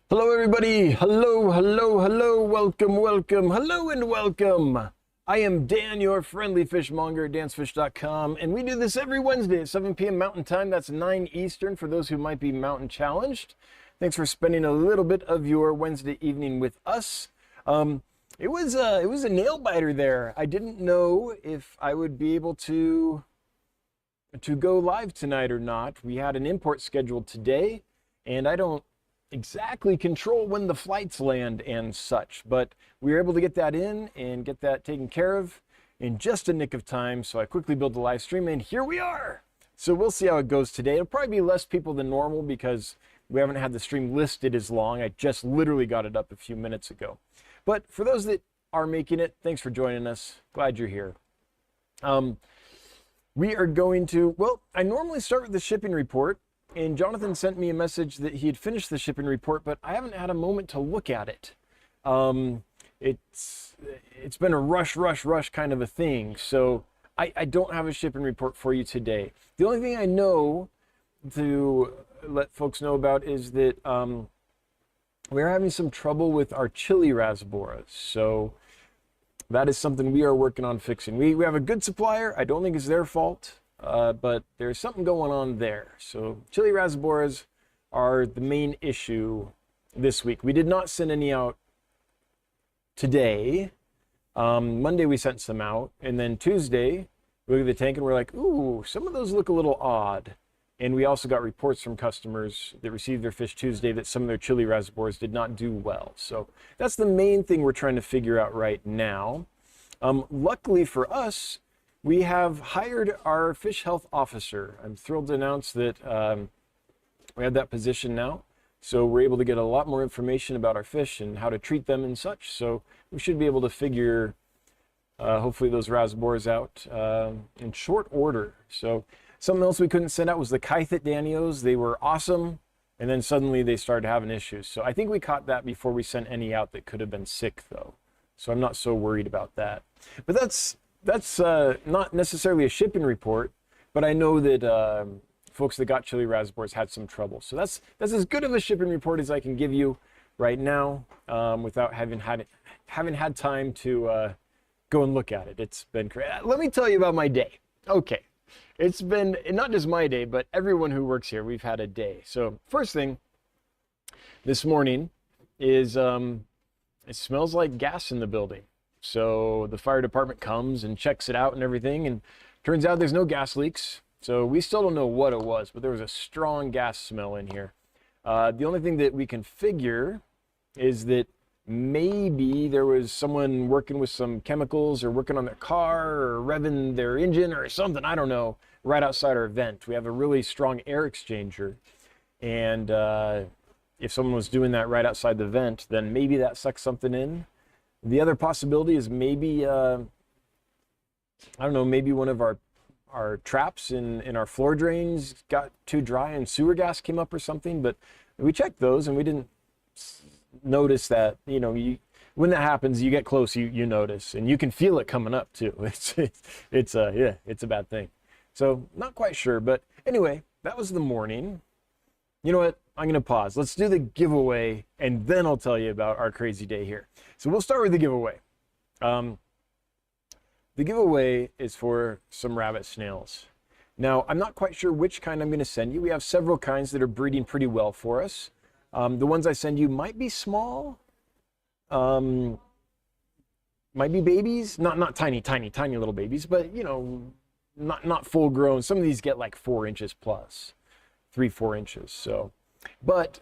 Hello everybody, hello, welcome, hello and welcome. I am Dan, your friendly fishmonger at dansfish.com, and we do this every Wednesday at 7 p.m. Mountain Time. That's 9 Eastern for those who might be mountain challenged. Thanks for spending a little bit of your Wednesday evening with us. It was a nail biter there. I didn't know if I would be able to go live tonight or not. We had an import scheduled today, and I don't exactly control when the flights land and such, but we were able to get that in and get that taken care of in just a nick of time. So I quickly built a live stream and here we are. So we'll see how it goes today. It'll probably be less people than normal because we haven't had the stream listed as long. I just literally got it up a few minutes ago. But for those that are making it, thanks for joining us. Glad you're here. We are going to, well, I normally start with the shipping report. And Jonathan sent me a message that he had finished the shipping report, but I haven't had a moment to look at it. It's been a rush kind of a thing. So I don't have a shipping report for you today. The only thing I know to let folks know about is that we're having some trouble with our Chilirasboras. So that is something we are working on fixing. We have a good supplier. I don't think it's their fault. But there's something going on there. So Chilirasboras are the main issue this week. We did not send any out today. Monday we sent some out, and then Tuesday we looked at the tank and we're like, ooh, some of those look a little odd. And we also got reports from customers that received their fish Tuesday that some of their Chilirasboras did not do well. So that's the main thing we're trying to figure out right now. Luckily for us, we have hired our fish health officer. I'm thrilled to announce that we have that position now. So we're able to get a lot more information about our fish and how to treat them and such. So we should be able to figure, hopefully, those rasboras out in short order. So something else we couldn't send out was the Kythit Danios. They were awesome. And then suddenly they started having issues. So I think we caught that before we sent any out that could have been sick, though. So I'm not so worried about that. But that's not necessarily a shipping report, but I know that folks that got Chilirasboras had some trouble. So that's as good of a shipping report as I can give you right now without having had time to go and look at it. It's been crazy. Let me tell you about my day. Okay, it's been not just my day, but everyone who works here. We've had a day. So first thing this morning is it smells like gas in the building. So the fire department comes and checks it out and everything, and turns out there's no gas leaks. So we still don't know what it was, but there was a strong gas smell in here. The only thing that we can figure is that maybe there was someone working with some chemicals or working on their car or revving their engine or something, I don't know, right outside our vent. We have a really strong air exchanger, and if someone was doing that right outside the vent, then maybe that sucked something in. The other possibility is maybe, I don't know, maybe one of our traps in our floor drains got too dry and sewer gas came up or something. But we checked those and we didn't notice that. You know, when that happens, you get close, you notice, and you can feel it coming up too. It's a bad thing. So not quite sure, but anyway, that was the morning. You know what? I'm going to pause. Let's do the giveaway, and then I'll tell you about our crazy day here. So we'll start with the giveaway. The giveaway is for some rabbit snails. Now, I'm not quite sure which kind I'm going to send you. We have several kinds that are breeding pretty well for us. The ones I send you might be small, might be babies, not tiny little babies, but you know, not full grown. Some of these get like 4 inches plus, 3-4 inches. So. But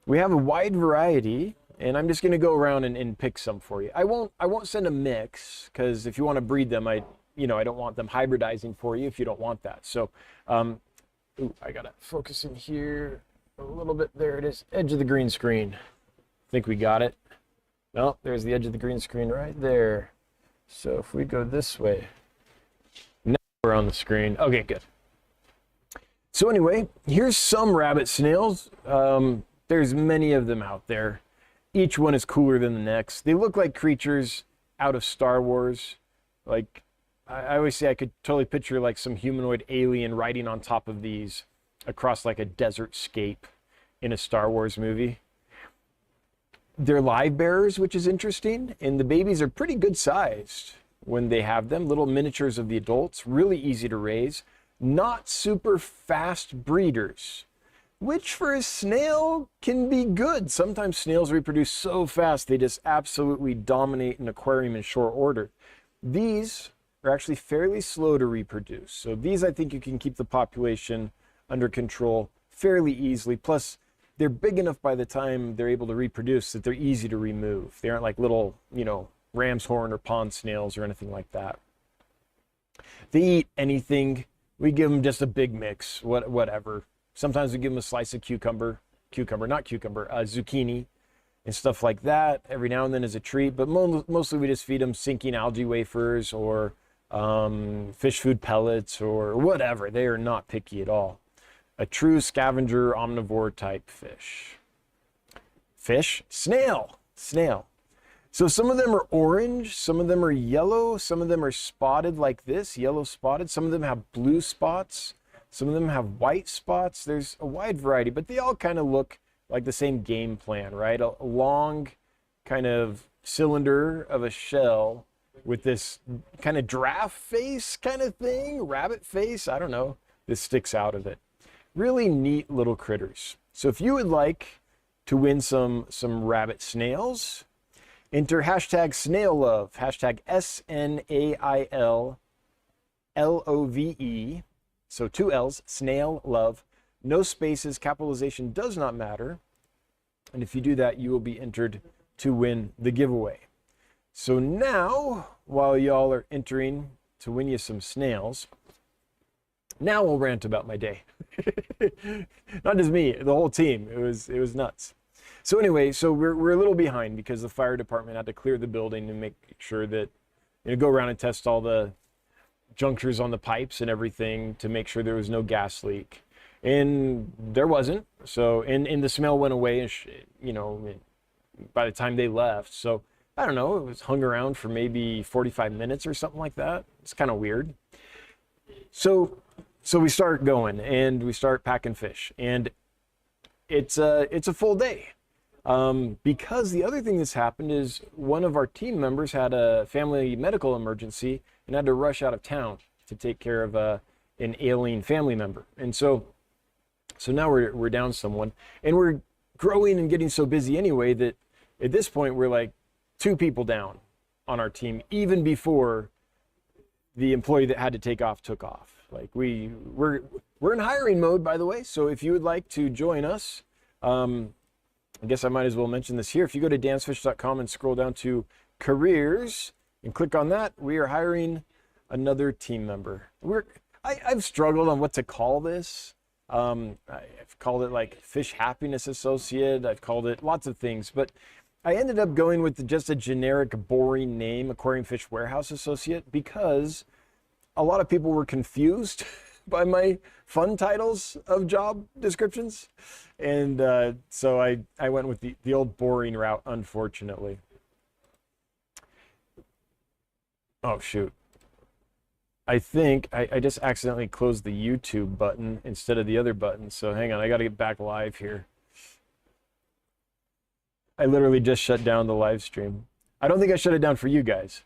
we have a wide variety, and I'm just going to go around and pick some for you. I won't send a mix, because if you want to breed them, I don't want them hybridizing for you if you don't want that. So, I gotta focus in here a little bit. There it is, edge of the green screen. I think we got it. No, there's the edge of the green screen right there. So if we go this way, now we're on the screen. Okay, good. So anyway, here's some rabbit snails. There's many of them out there. Each one is cooler than the next. They look like creatures out of Star Wars. Like, I always say I could totally picture like some humanoid alien riding on top of these across like a desert scape in a Star Wars movie. They're live bearers, which is interesting, and the babies are pretty good sized when they have them. Little miniatures of the adults, really easy to raise, not super fast breeders, which for a snail can be good. Sometimes snails reproduce so fast they just absolutely dominate an aquarium in short order. These are actually fairly slow to reproduce. So these, I think you can keep the population under control fairly easily. Plus, they're big enough by the time they're able to reproduce that they're easy to remove. They aren't like little, ram's horn or pond snails or anything like that. They eat anything. We give them just a big mix, whatever. Sometimes we give them a slice of zucchini and stuff like that every now and then as a treat. But mostly we just feed them sinking algae wafers or fish food pellets or whatever. They are not picky at all. A true scavenger omnivore type fish. Snail. So some of them are orange, some of them are yellow, some of them are spotted like this, yellow spotted. Some of them have blue spots, some of them have white spots. There's a wide variety, but they all kind of look like the same game plan, right? A long kind of cylinder of a shell with this kind of giraffe face kind of thing, rabbit face, I don't know, this sticks out of it. Really neat little critters. So if you would like to win some rabbit snails, enter hashtag snail love, hashtag SNAILLOVE, so 2 L's, snail love, no spaces, capitalization does not matter. And if you do that, you will be entered to win the giveaway. So now, while y'all are entering to win you some snails, now we'll rant about my day. Not just me, the whole team. It was nuts. So anyway, so we're a little behind because the fire department had to clear the building and make sure that, go around and test all the junctures on the pipes and everything to make sure there was no gas leak. And there wasn't. So, and the smell went away, by the time they left. So I don't know, it was hung around for maybe 45 minutes or something like that. It's kind of weird. So we start going and we start packing fish, and it's a full day. Because the other thing that's happened is one of our team members had a family medical emergency and had to rush out of town to take care of an ailing family member. And so now we're down someone, and we're growing and getting so busy anyway that at this point we're like 2 people down on our team, even before the employee that had to take off took off. Like we're in hiring mode, by the way. So if you would like to join us, I guess I might as well mention this here. If you go to dansfish.com and scroll down to careers and click on that, we are hiring another team member. I've struggled on what to call this. I've called it like Fish Happiness Associate. I've called it lots of things, but I ended up going with just a generic, boring name, Aquarium Fish Warehouse Associate, because a lot of people were confused by my fun titles of job descriptions. And so I went with the old boring route, unfortunately. Oh, shoot. I think I just accidentally closed the YouTube button instead of the other button. So hang on, I got to get back live here. I literally just shut down the live stream. I don't think I shut it down for you guys.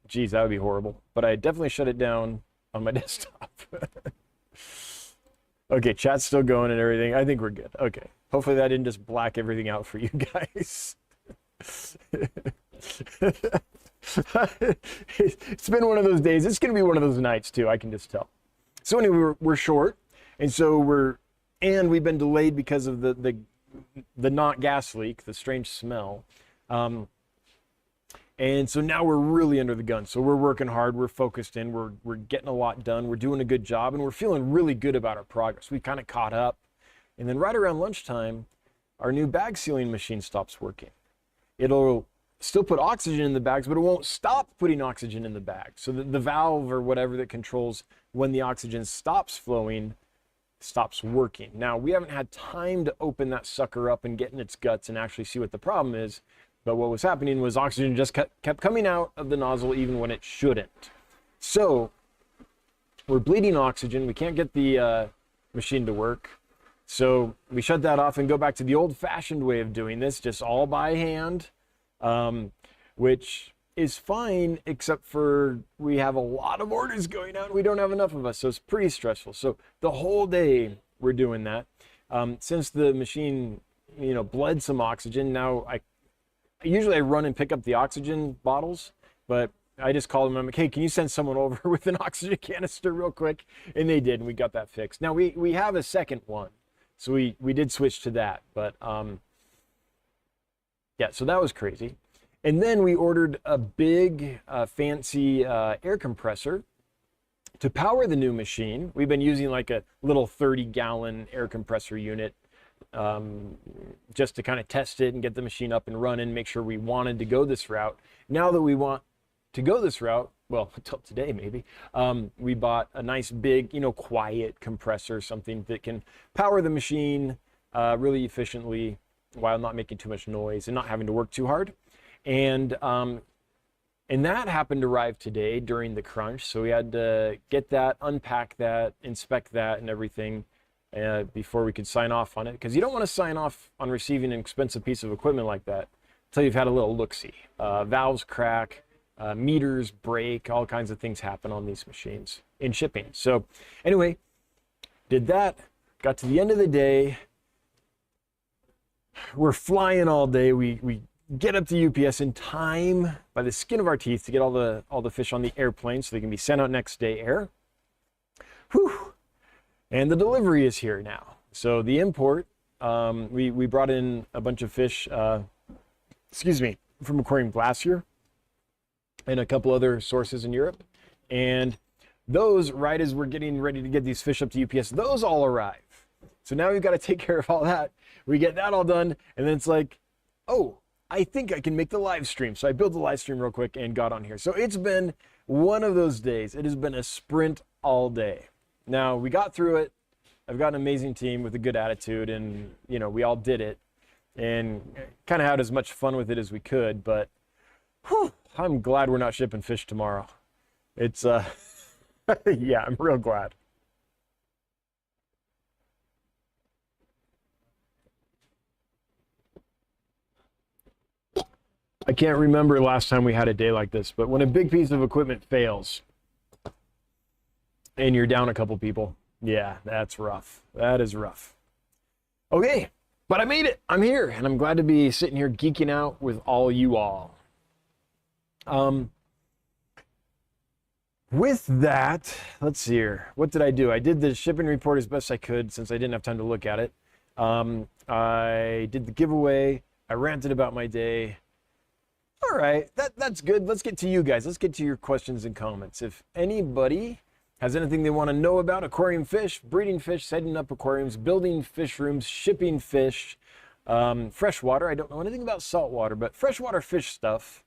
Geez, that would be horrible. But I definitely shut it down on my desktop. Okay, chat's still going and everything. I think we're good. Okay. Hopefully that didn't just black everything out for you guys. It's been one of those days. It's going to be one of those nights too. I can just tell. So anyway, we're short. And so we've been delayed because of the not gas leak, the strange smell. And so now we're really under the gun. So we're working hard, we're focused in, we're getting a lot done, we're doing a good job, and we're feeling really good about our progress. We kind of caught up. And then right around lunchtime, our new bag sealing machine stops working. It'll still put oxygen in the bags, but it won't stop putting oxygen in the bag. So the valve or whatever that controls when the oxygen stops flowing stops working. Now, we haven't had time to open that sucker up and get in its guts and actually see what the problem is. But what was happening was oxygen just kept coming out of the nozzle even when it shouldn't. So we're bleeding oxygen. We can't get the machine to work. So we shut that off and go back to the old-fashioned way of doing this, just all by hand, which is fine, except for we have a lot of orders going out and we don't have enough of us, so it's pretty stressful. So the whole day we're doing that. Since the machine, bled some oxygen, now usually I run and pick up the oxygen bottles, but I just called them. I'm like, hey, can you send someone over with an oxygen canister real quick? And they did, and we got that fixed. Now we have a second one, so we did switch to that. But yeah, so that was crazy. And then we ordered a big, fancy air compressor to power the new machine. We've been using like a little 30-gallon air compressor unit just to kind of test it and get the machine up and running, make sure we wanted to go this route. Now that we want to go this route, well, until today maybe, we bought a nice big, quiet compressor, something that can power the machine really efficiently while not making too much noise and not having to work too hard. And that happened to arrive today during the crunch. So we had to get that, unpack that, inspect that and everything before we could sign off on it. Because you don't want to sign off on receiving an expensive piece of equipment like that until you've had a little look-see. Valves crack, meters break, all kinds of things happen on these machines in shipping. So anyway, did that, got to the end of the day. We're flying all day. We get up to UPS in time by the skin of our teeth to get all the fish on the airplane so they can be sent out next day air. Whew. And the delivery is here now. So the import, we brought in a bunch of fish, from Aquarium Glacier and a couple other sources in Europe. And those, right as we're getting ready to get these fish up to UPS, those all arrive. So now we've got to take care of all that. We get that all done, and then it's like, oh, I think I can make the live stream. So I built the live stream real quick and got on here. So it's been one of those days. It has been a sprint all day. Now we got through it. I've got an amazing team with a good attitude, and we all did it and kind of had as much fun with it as we could, but whew, I'm glad we're not shipping fish tomorrow. It's yeah, I'm real glad. I can't remember last time we had a day like this, but when a big piece of equipment fails and you're down a couple people, yeah, that's rough. That is rough. Okay, but I made it. I'm here, and I'm glad to be sitting here geeking out with all you all. With that, let's see here. What did I do? I did the shipping report as best I could since I didn't have time to look at it. I did the giveaway. I ranted about my day. All right, that's good. Let's get to you guys. Let's get to your questions and comments. If anybody has anything they want to know about aquarium fish, breeding fish, setting up aquariums, building fish rooms, shipping fish, freshwater. I don't know anything about saltwater, but freshwater fish stuff,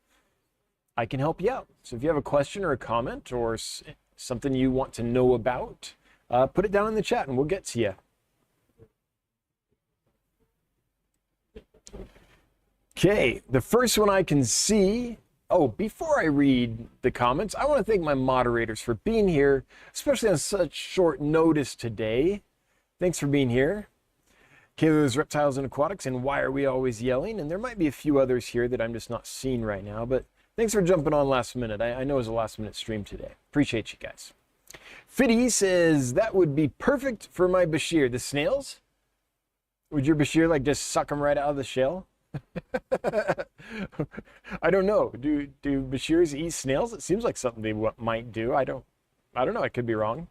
I can help you out. So if you have a question or a comment or something you want to know about, put it down in the chat and we'll get to you. Okay, the first one I can see. Oh, before I read the comments, I want to thank my moderators for being here, especially on such short notice today. Thanks for being here. Kayla's Reptiles and Aquatics and Why Are We Always Yelling? And there might be a few others here that I'm just not seeing right now, but thanks for jumping on last minute. I know it was a last minute stream today. Appreciate you guys. Fiddy says, that would be perfect for my Bashir. The snails? Would your Bashir just suck them right out of the shell? I don't know. Do Bashirs eat snails? It seems like something they might do. I don't know. I could be wrong.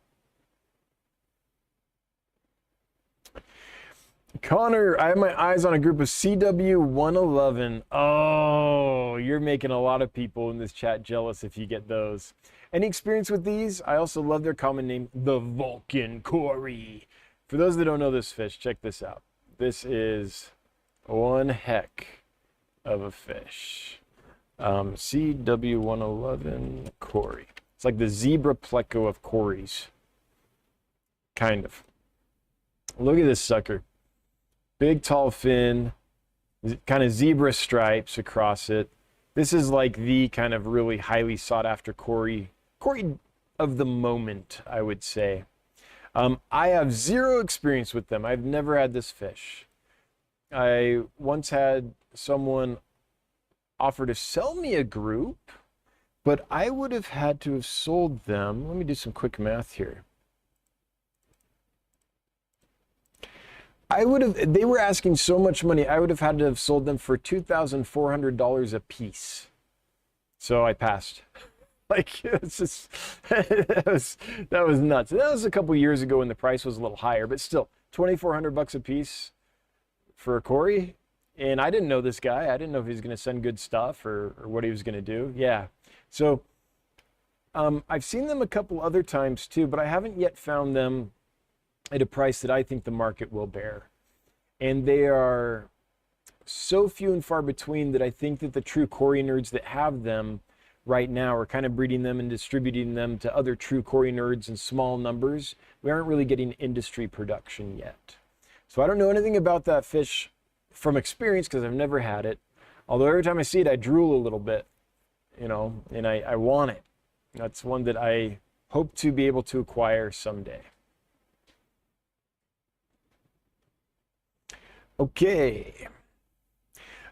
Connor, I have my eyes on a group of CW111. Oh, you're making a lot of people in this chat jealous if you get those. Any experience with these? I also love their common name, the Vulcan Cory. For those that don't know this fish, check this out. This is one heck of a fish. CW111 Cory. It's like the zebra pleco of Corys. Kind of. Look at this sucker. Big tall fin, kind of zebra stripes across it. This is like the kind of really highly sought after Cory of the moment, I would say. I have zero experience with them. I've never had this fish. I once had someone offer to sell me a group, but I would have had to have sold them. Let me do some quick math here. They were asking so much money, I would have had to have sold them for $2,400 a piece. So I passed. Like, it's just, that was nuts. That was a couple years ago when the price was a little higher, but still, $2,400 a piece for a Cory. And I didn't know this guy. I didn't know if he was going to send good stuff or what he was going to do. Yeah. So I've seen them a couple other times too, but I haven't yet found them at a price that I think the market will bear. And they are so few and far between that I think that the true Cory nerds that have them right now are kind of breeding them and distributing them to other true Cory nerds in small numbers. We aren't really getting industry production yet. So I don't know anything about that fish from experience because I've never had it. Although every time I see it, I drool a little bit, you know, and I want it. That's one that I hope to be able to acquire someday. Okay.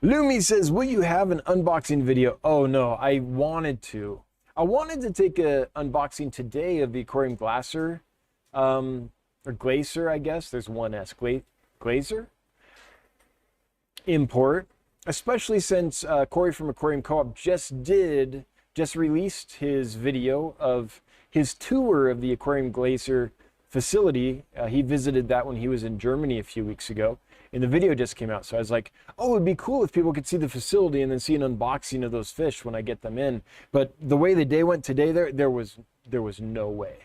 Lumi says, will you have an unboxing video? Oh no, I wanted to. I wanted to take an unboxing today of the Aquarium Glacier, or Glacier, I guess. There's one S. Glacier? Import. Especially since Cory from Aquarium Co-op just released his video of his tour of the Aquarium Glacier facility. He visited that when he was in Germany a few weeks ago. And the video just came out, so I was like, oh, it'd be cool if people could see the facility and then see an unboxing of those fish when I get them in. But the way the day went today, there was no way.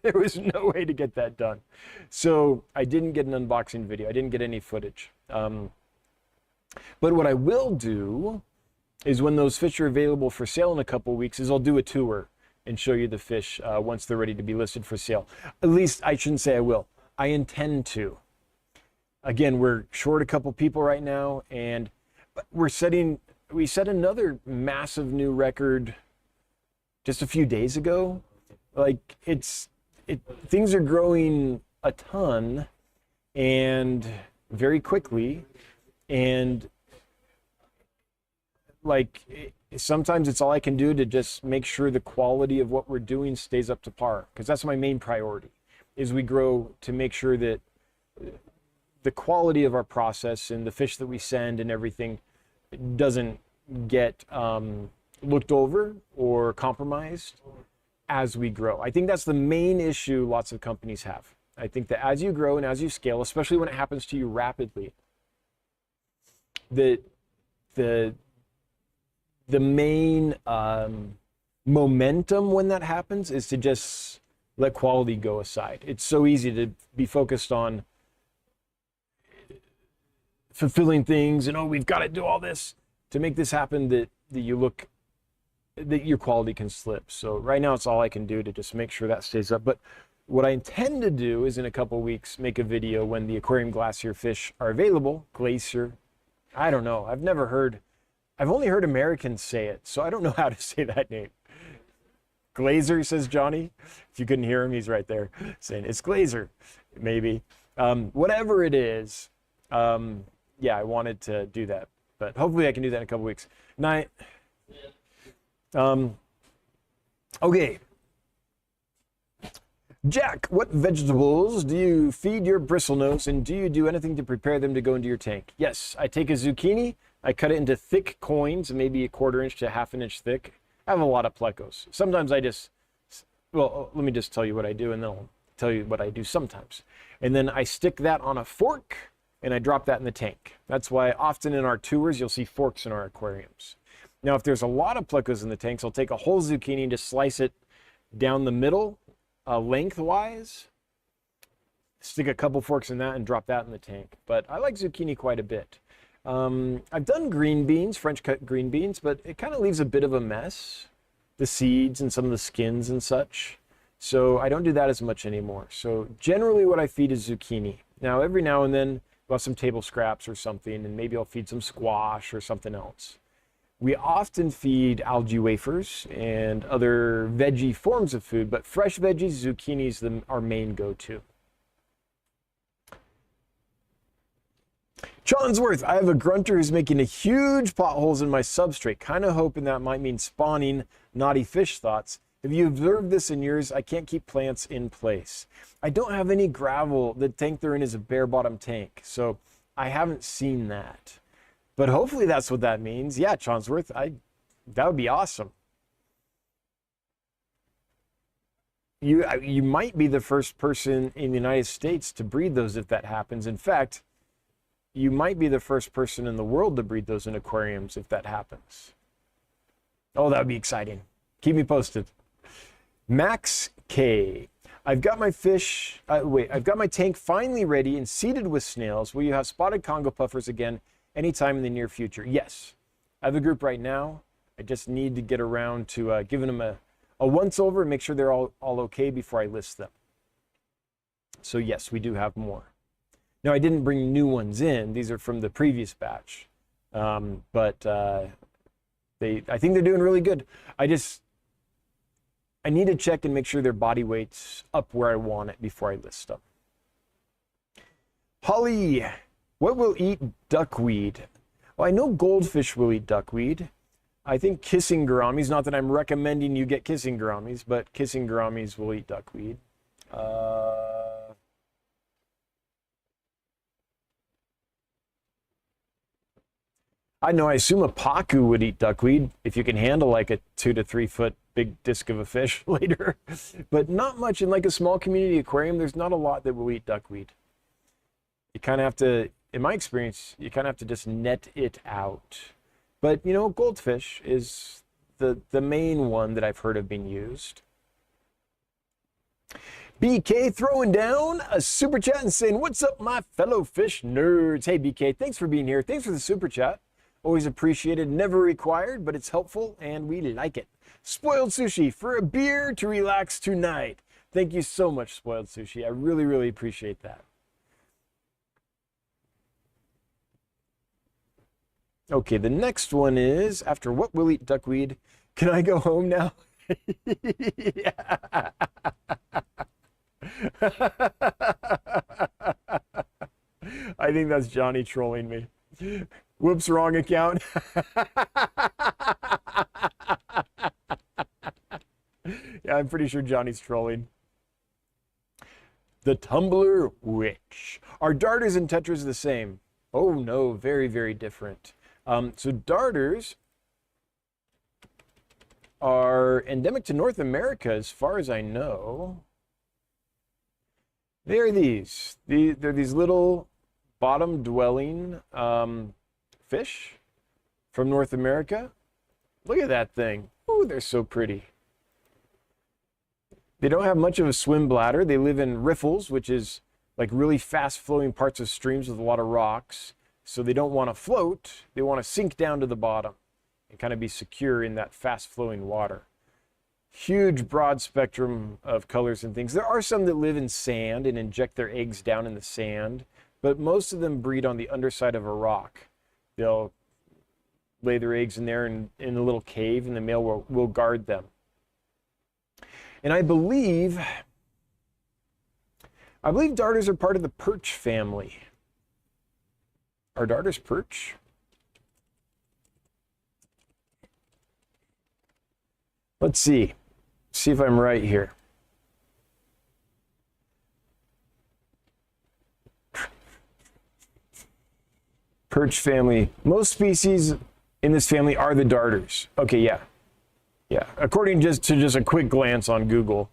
There was no way to get that done. So I didn't get an unboxing video. I didn't get any footage. But what I will do is when those fish are available for sale in a couple weeks is I'll do a tour and show you the fish once they're ready to be listed for sale. At least I shouldn't say I will. I intend to. Again, we're short a couple people right now, and we set another massive new record just a few days ago. Like things are growing a ton and very quickly, and like sometimes it's all I can do to just make sure the quality of what we're doing stays up to par, because that's my main priority, is we grow to make sure that the quality of our process and the fish that we send and everything doesn't get looked over or compromised as we grow. I think that's the main issue lots of companies have. I think that as you grow and as you scale, especially when it happens to you rapidly, that the main momentum when that happens is to just let quality go aside. It's so easy to be focused on fulfilling things and, oh, we've got to do all this to make this happen, that your quality can slip. So right now it's all I can do to just make sure that stays up. But what I intend to do is in a couple weeks make a video when the Aquarium Glacier fish are available. Glacier, I don't know, I've only heard Americans say it, so I don't know how to say that name. Glazer, says Johnny. If you couldn't hear him, he's right there saying it's Glazer, maybe. Whatever it is, yeah, I wanted to do that, but hopefully I can do that in a couple weeks. Night. Okay. Jack, what vegetables do you feed your bristlenose, and do you do anything to prepare them to go into your tank? Yes, I take a zucchini, I cut it into thick coins, maybe 1/4 inch to 1/2 inch thick. I have a lot of plecos. Sometimes well, let me just tell you what I do, and then I'll tell you what I do sometimes. And then I stick that on a fork, and I drop that in the tank. That's why often in our tours, you'll see forks in our aquariums. Now, if there's a lot of plecos in the tanks, I'll take a whole zucchini and just slice it down the middle, lengthwise, stick a couple forks in that and drop that in the tank. But I like zucchini quite a bit. I've done green beans, French cut green beans, but it kind of leaves a bit of a mess, the seeds and some of the skins and such. So I don't do that as much anymore. So generally what I feed is zucchini. Now, every now and then, I'll have some table scraps or something, and maybe I'll feed some squash or something else. We often feed algae wafers and other veggie forms of food, but fresh veggies, zucchinis, our main go-to. Johnsworth, I have a grunter who's making a huge potholes in my substrate, kind of hoping that might mean spawning naughty fish thoughts. Have you observed this in yours? I can't keep plants in place. I don't have any gravel. The tank they're in is a bare bottom tank, so I haven't seen that. But hopefully that's what that means. Yeah, Johnsworth, that would be awesome. You might be the first person in the United States to breed those if that happens. In fact, you might be the first person in the world to breed those in aquariums if that happens. Oh, that would be exciting. Keep me posted. Max K. I've got my I've got my tank finally ready and seeded with snails. Will you have spotted Congo puffers again anytime in the near future? Yes. I have a group right now. I just need to get around to giving them a once over and make sure they're all okay before I list them. So yes, we do have more. Now, I didn't bring new ones in. These are from the previous batch. But I think they're doing really good. I need to check and make sure their body weight's up where I want it before I list them. Holly, what will eat duckweed? Well, I know goldfish will eat duckweed. I think kissing gouramis, not that I'm recommending you get kissing gouramis, but kissing gouramis will eat duckweed. I know, I assume a pacu would eat duckweed if you can handle like a 2 to 3 foot big disc of a fish later. But not much. In like a small community aquarium, there's not a lot that will eat duckweed. You kind of have to, in my experience, you kind of have to just net it out. But, you know, goldfish is the main one that I've heard of being used. BK throwing down a super chat and saying, what's up, my fellow fish nerds? Hey, BK, thanks for being here. Thanks for the super chat. Always appreciated, never required, but it's helpful and we like it. Spoiled Sushi, for a beer to relax tonight. Thank you so much, Spoiled Sushi. I really, really appreciate that. Okay, the next one is, after what will eat duckweed, can I go home now? I think that's Johnny trolling me. Whoops, wrong account. Yeah, I'm pretty sure Johnny's trolling. The Tumbler Witch. Are darters and tetras the same? Oh no, very, very different. So darters are endemic to North America as far as I know. They are these. They're these little bottom-dwelling fish from North America. Look at that thing. Ooh, they're so pretty. They don't have much of a swim bladder. They live in riffles, which is like really fast-flowing parts of streams with a lot of rocks. So they don't want to float. They want to sink down to the bottom and kind of be secure in that fast-flowing water. Huge broad spectrum of colors and things. There are some that live in sand and inject their eggs down in the sand, but most of them breed on the underside of a rock. They'll lay their eggs in there in a little cave, and the male will guard them. And I believe darters are part of the perch family. Are darters perch? Let's see. See if I'm right here. Perch family. Most species in this family are the darters. Okay, yeah. Yeah. According to just a quick glance on Google,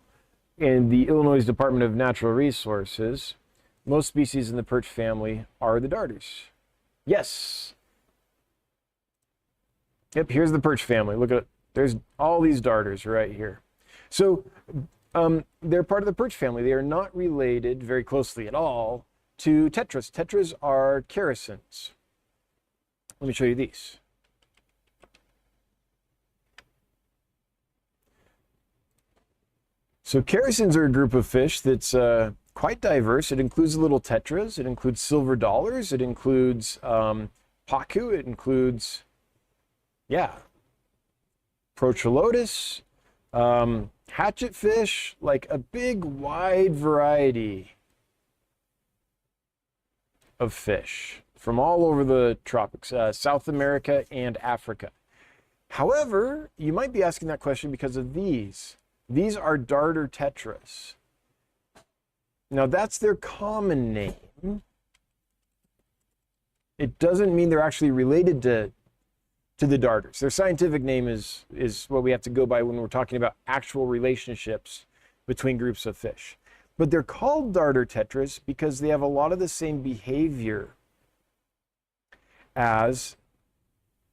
in the Illinois Department of Natural Resources, most species in the perch family are the darters. Yes. Yep, here's the perch family. Look at, there's all these darters right here. So they're part of the perch family. They are not related very closely at all to tetras. Tetras are characins. Let me show you these. So characins are a group of fish that's quite diverse. It includes little tetras. It includes silver dollars. It includes pacu. It includes, Yeah. Procholotus, hatchet fish, like a big wide variety of fish from all over the tropics, South America and Africa. However, you might be asking that question because of these. These are darter tetras. Now that's their common name. It doesn't mean they're actually related to the darters. Their scientific name is what we have to go by when we're talking about actual relationships between groups of fish. But they're called darter tetras because they have a lot of the same behavior as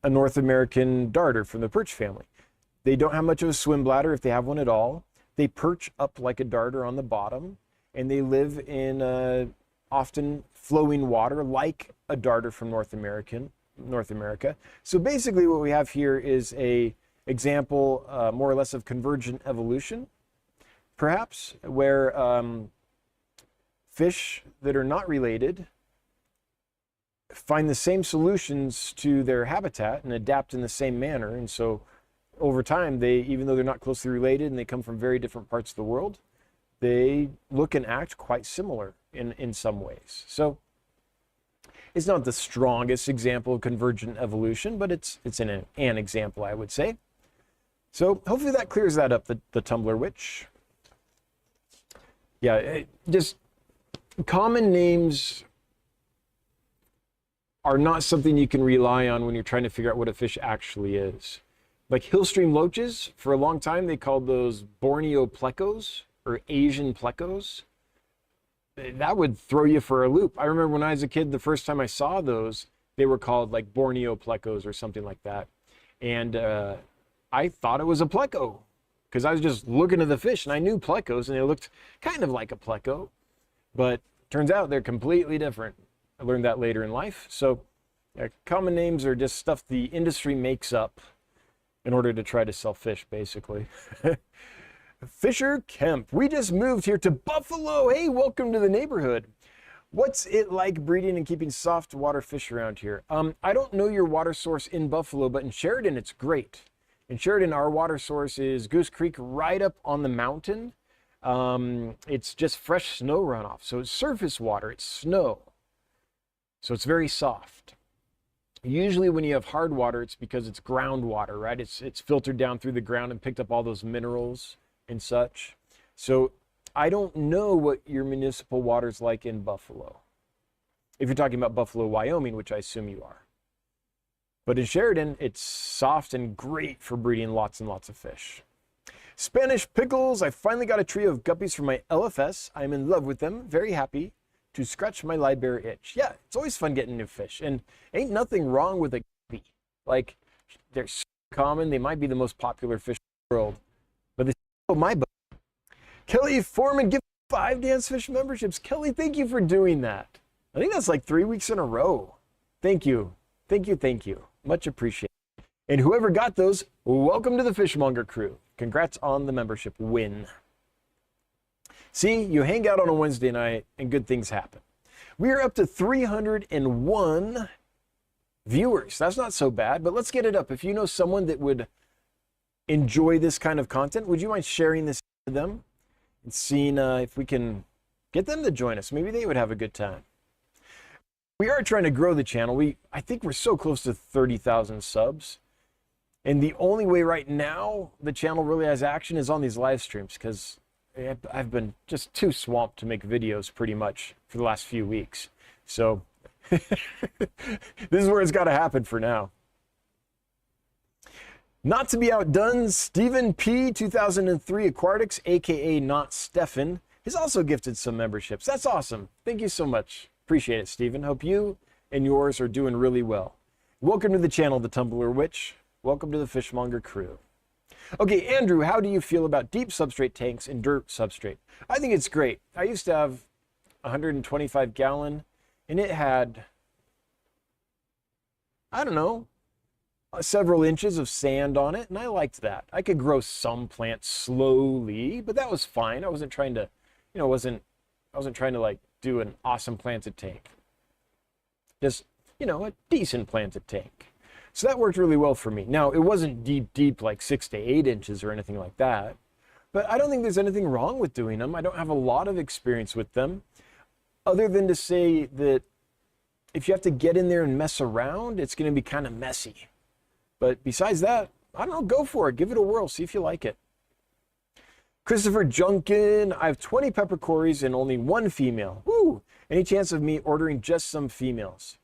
a North American darter from the perch family. They don't have much of a swim bladder, if they have one at all. They perch up like a darter on the bottom, and they live in often flowing water like a darter from North America. So basically what we have here is a example more or less of convergent evolution, perhaps, where fish that are not related find the same solutions to their habitat and adapt in the same manner. And so over time, even though they're not closely related and they come from very different parts of the world, they look and act quite similar in some ways. So it's not the strongest example of convergent evolution, but it's an example, I would say. So hopefully that clears that up, the tumbler witch. Yeah, just common names are not something you can rely on when you're trying to figure out what a fish actually is. Like hillstream loaches, for a long time they called those Borneo plecos or Asian plecos. That would throw you for a loop. I remember when I was a kid, the first time I saw those, they were called like Borneo plecos or something like that. And I thought it was a pleco because I was just looking at the fish and I knew plecos and they looked kind of like a pleco, but turns out they're completely different. I learned that later in life. So common names are just stuff the industry makes up in order to try to sell fish, basically. Fisher Kemp, we just moved here to Buffalo. Hey, welcome to the neighborhood. What's it like breeding and keeping soft water fish around here? I don't know your water source in Buffalo, but in Sheridan, it's great. In Sheridan, our water source is Goose Creek right up on the mountain. It's just fresh snow runoff. So it's surface water, it's snow. So it's very soft. Usually when you have hard water, it's because it's groundwater, right? It's filtered down through the ground and picked up all those minerals and such. So I don't know what your municipal water's like in Buffalo. If you're talking about Buffalo, Wyoming, which I assume you are. But in Sheridan, it's soft and great for breeding lots and lots of fish. Spanish pickles, I finally got a trio of guppies from my LFS. I'm in love with them, very happy to scratch my libear itch. Yeah, it's always fun getting new fish, and ain't nothing wrong with a guppy. Like, they're so common, they might be the most popular fish in the world, but they still my butt. Kelly Foreman, give 5 dance fish memberships. Kelly, thank you for doing that. I think that's like 3 weeks in a row. Thank you. Thank you, thank you. Much appreciated. And whoever got those, welcome to the Fishmonger crew. Congrats on the membership win. See, you hang out on a Wednesday night and good things happen. We are up to 301 viewers. That's not so bad, but let's get it up. If you know someone that would enjoy this kind of content, would you mind sharing this to them and seeing if we can get them to join us? Maybe they would have a good time. We are trying to grow the channel. I think we're so close to 30,000 subs. And the only way right now the channel really has action is on these live streams, because I've been just too swamped to make videos pretty much for the last few weeks. So this is where it's got to happen for now. Not to be outdone, Stephen P. 2003 Aquatics, aka Not Stefan, has also gifted some memberships. That's awesome. Thank you so much. Appreciate it, Stephen. Hope you and yours are doing really well. Welcome to the channel, The Tumbler Witch. Welcome to the Fishmonger crew. Okay, Andrew, how do you feel about deep substrate tanks and dirt substrate? I think it's great. I used to have 125 gallon, and it had, I don't know, several inches of sand on it, and I liked that. I could grow some plants slowly, but that was fine. I wasn't trying to, I wasn't trying to like do an awesome planted tank. Just, a decent planted tank. So that worked really well for me. Now, it wasn't deep, like 6 to 8 inches or anything like that. But I don't think there's anything wrong with doing them. I don't have a lot of experience with them, other than to say that if you have to get in there and mess around, it's going to be kind of messy. But besides that, I don't know, go for it. Give it a whirl. See if you like it. Christopher Junkin, I have 20 peppercorys and only 1 female. Woo! Any chance of me ordering just some females?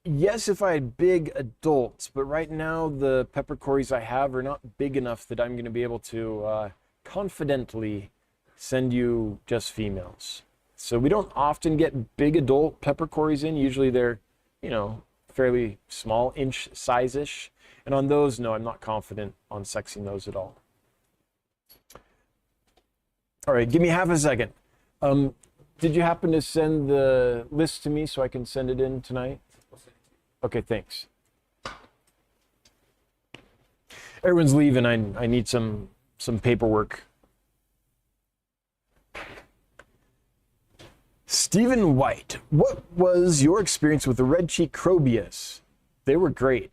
Yes, if I had big adults, but right now the peppercorys I have are not big enough that I'm going to be able to confidently send you just females. So we don't often get big adult peppercorys in. Usually they're, you know, fairly small, inch size-ish. And on those, no, I'm not confident on sexing those at all. All right, give me half a second. Did you happen to send the list to me so I can send it in tonight? Okay, thanks. Everyone's leaving. I need some paperwork. Stephen White, what was your experience with the red cheek crobius? They were great.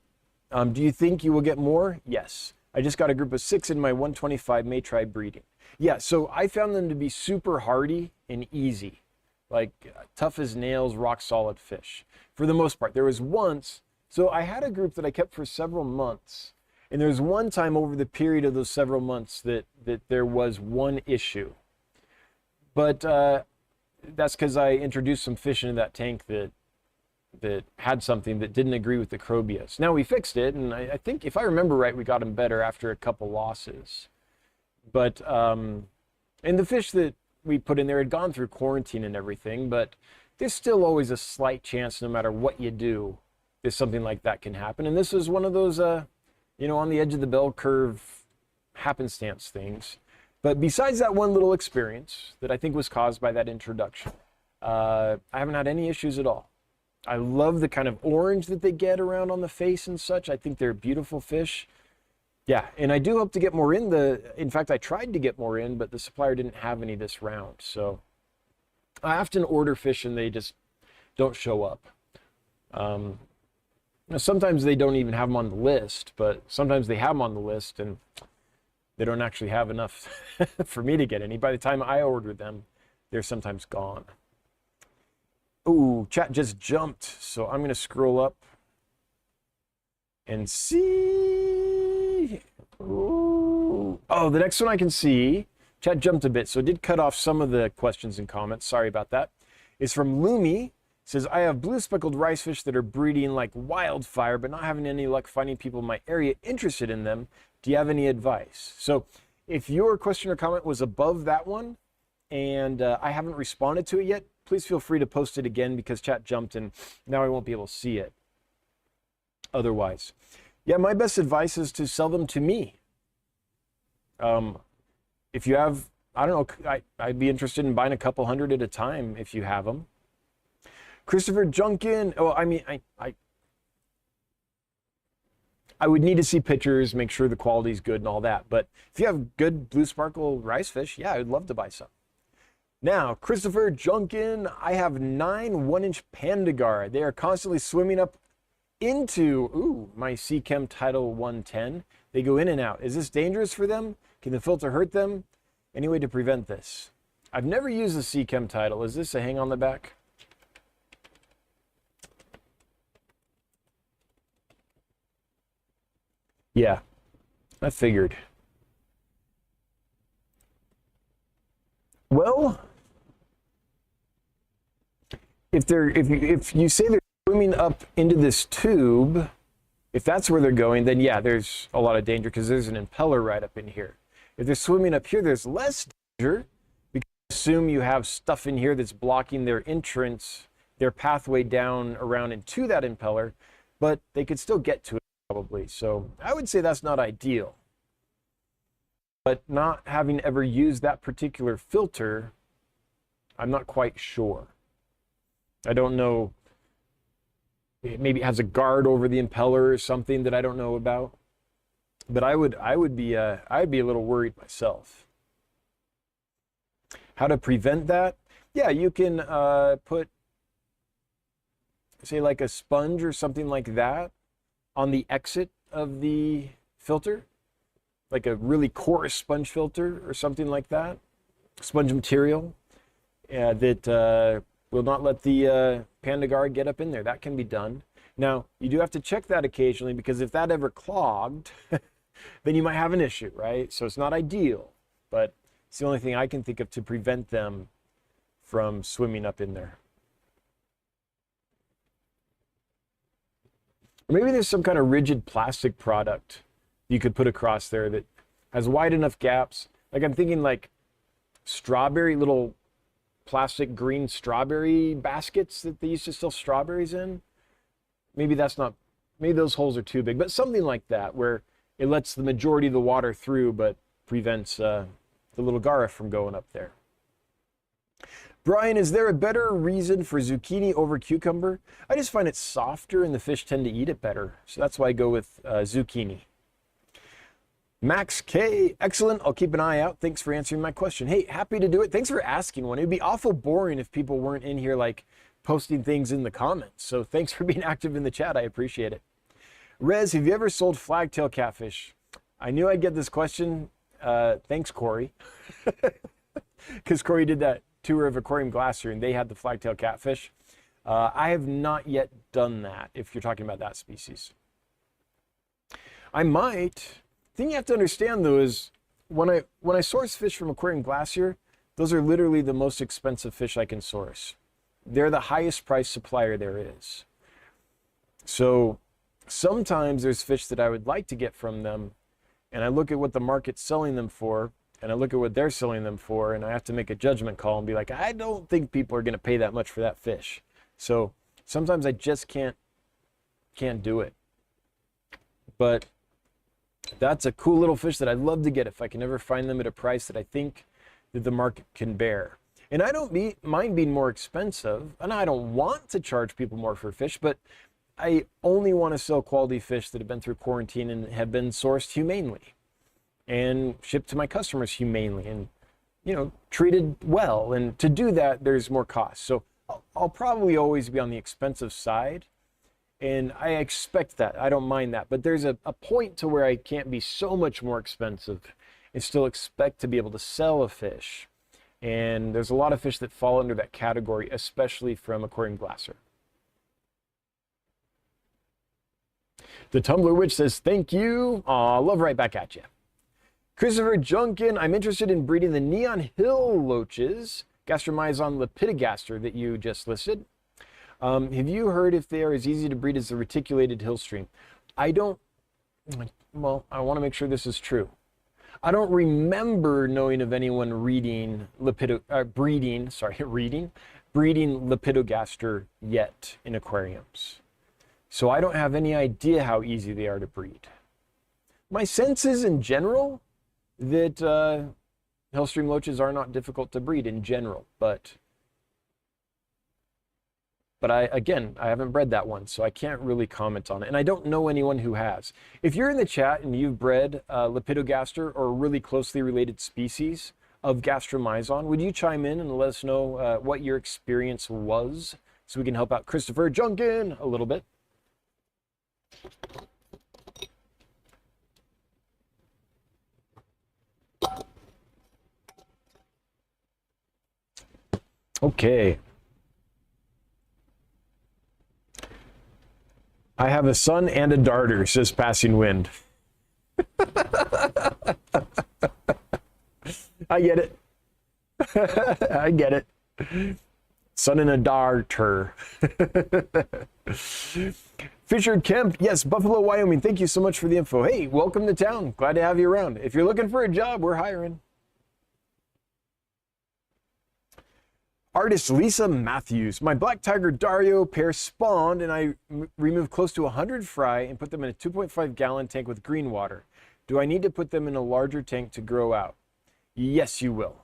Do you think you will get more? Yes. I just got a group of 6 in my 125, may try breeding. Yeah, so I found them to be super hardy and easy, like tough as nails, rock solid fish. For the most part, there was once, so I had a group that I kept for several months, and there was one time over the period of those several months that there was one issue. But that's because I introduced some fish into that tank that had something that didn't agree with the crobius. Now we fixed it, and I think, if I remember right, we got them better after a couple losses. But, and the fish that we put in there had gone through quarantine and everything, but there's still always a slight chance, no matter what you do, that something like that can happen. And this was one of those, you know, on the edge of the bell curve happenstance things. But besides that one little experience that I think was caused by that introduction, I haven't had any issues at all. I love the kind of orange that they get around on the face and such. I think they're beautiful fish. Yeah, and I do hope to get more in. In fact, I tried to get more in, but the supplier didn't have any this round. So I often order fish and they just don't show up. Sometimes they don't even have them on the list, but sometimes they have them on the list and they don't actually have enough for me to get any. By the time I order them, they're sometimes gone. Ooh, chat just jumped. So I'm going to scroll up and see. Ooh. Oh, the next one I can see, chat jumped a bit, so it did cut off some of the questions and comments. Sorry about that. It's from Lumi. It says, I have blue speckled ricefish that are breeding like wildfire, but not having any luck finding people in my area interested in them. Do you have any advice? So if your question or comment was above that one and I haven't responded to it yet, please feel free to post it again, because chat jumped and now I won't be able to see it otherwise. Yeah, my best advice is to sell them to me. If you have, I don't know, I'd be interested in buying a couple hundred at a time if you have them. Christopher Junkin, oh, I mean, I would need to see pictures, make sure the quality's good and all that. But if you have good blue sparkle rice fish, yeah, I'd love to buy some. Now, Christopher Junkin, I have 9 1-inch Pandagar. They are constantly swimming up into, my Sea Chem Title 110. They go in and out. Is this dangerous for them? Can the filter hurt them? Any way to prevent this? I've never used the Sea Chem Title. Is this a hang on the back? Yeah, I figured. Well, if you say they're swimming up into this tube, if that's where they're going, then yeah, there's a lot of danger because there's an impeller right up in here. If they're swimming up here, there's less danger because assume you have stuff in here that's blocking their entrance, their pathway down around into that impeller, but they could still get to it probably. So I would say that's not ideal. But not having ever used that particular filter, I'm not quite sure. I don't know. Maybe it has a guard over the impeller or something that I don't know about. But I'd be a little worried myself. How to prevent that? Yeah, you can put, say, like a sponge or something like that on the exit of the filter, like a really coarse sponge filter or something like that, sponge material that will not let the Pandagar get up in there. That can be done. Now, you do have to check that occasionally, because if that ever clogged, then you might have an issue, right? So it's not ideal, but it's the only thing I can think of to prevent them from swimming up in there. Or maybe there's some kind of rigid plastic product you could put across there that has wide enough gaps. Like I'm thinking like strawberry, little plastic green strawberry baskets that they used to sell strawberries in. Maybe that's not, maybe those holes are too big, but something like that where it lets the majority of the water through but prevents the little Gara from going up there. Brian, is there a better reason for zucchini over cucumber? I just find it softer and the fish tend to eat it better. So that's why I go with zucchini. Max K, excellent. I'll keep an eye out. Thanks for answering my question. Hey, happy to do it. Thanks for asking one. It'd be awful boring if people weren't in here like posting things in the comments. So thanks for being active in the chat. I appreciate it. Rez, have you ever sold flagtail catfish? I knew I'd get this question. Thanks, Corey. Because Corey did that tour of Aquarium Glacier and they had the flagtail catfish. I have not yet done that, if you're talking about that species. I might. The thing you have to understand though is when I source fish from Aquarium Glacier, those are literally the most expensive fish I can source. They're the highest price supplier there is. So sometimes there's fish that I would like to get from them, and I look at what the market's selling them for, and I look at what they're selling them for, and I have to make a judgment call and be like, I don't think people are going to pay that much for that fish. So sometimes I just can't do it. But that's a cool little fish that I'd love to get if I can ever find them at a price that I think that the market can bear. And I don't mind being more expensive, and I don't want to charge people more for fish, but I only want to sell quality fish that have been through quarantine and have been sourced humanely and shipped to my customers humanely and, you know, treated well. And to do that, there's more cost. So I'll probably always be on the expensive side, and I expect that. I don't mind that. But there's a point to where I can't be so much more expensive and still expect to be able to sell a fish. And there's a lot of fish that fall under that category, especially from Aquarium Glacier. The Tumbler Witch says, thank you. Aw, love right back at you. Christopher Junkin, I'm interested in breeding the Neon Hill loaches, Gastromyzon lepidogaster, that you just listed. Have you heard if they are as easy to breed as the reticulated hillstream? I want to make sure this is true. I don't remember knowing of anyone breeding lepidogaster yet in aquariums. So I don't have any idea how easy they are to breed. My sense is in general that hillstream loaches are not difficult to breed in general, but I haven't bred that one, so I can't really comment on it. And I don't know anyone who has. If you're in the chat and you've bred lepidogaster or a really closely related species of Gastromyzon, would you chime in and let us know what your experience was so we can help out Christopher Junkin a little bit? Okay. I have a son and a daughter, says Passing Wind. I get it. I get it. Son and a daughter. Fisher Kemp, yes, Buffalo, Wyoming. Thank you so much for the info. Hey, welcome to town. Glad to have you around. If you're looking for a job, we're hiring. Artist Lisa Matthews. My black tiger Dario pair spawned, and I removed close to 100 fry and put them in a 2.5 gallon tank with green water. Do I need to put them in a larger tank to grow out? Yes, you will.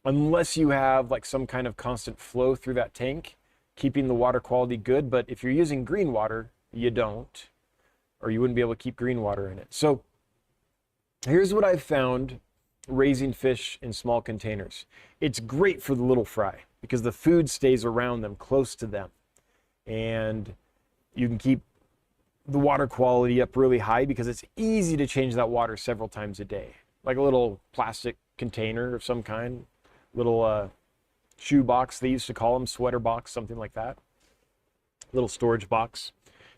Unless you have like some kind of constant flow through that tank, keeping the water quality good. But if you're using green water, you don't, or you wouldn't be able to keep green water in it. So here's what I've found raising fish in small containers. It's great for the little fry because the food stays around them, close to them. And you can keep the water quality up really high because it's easy to change that water several times a day. Like a little plastic container of some kind, little shoe box, they used to call them, sweater box, something like that. Little storage box,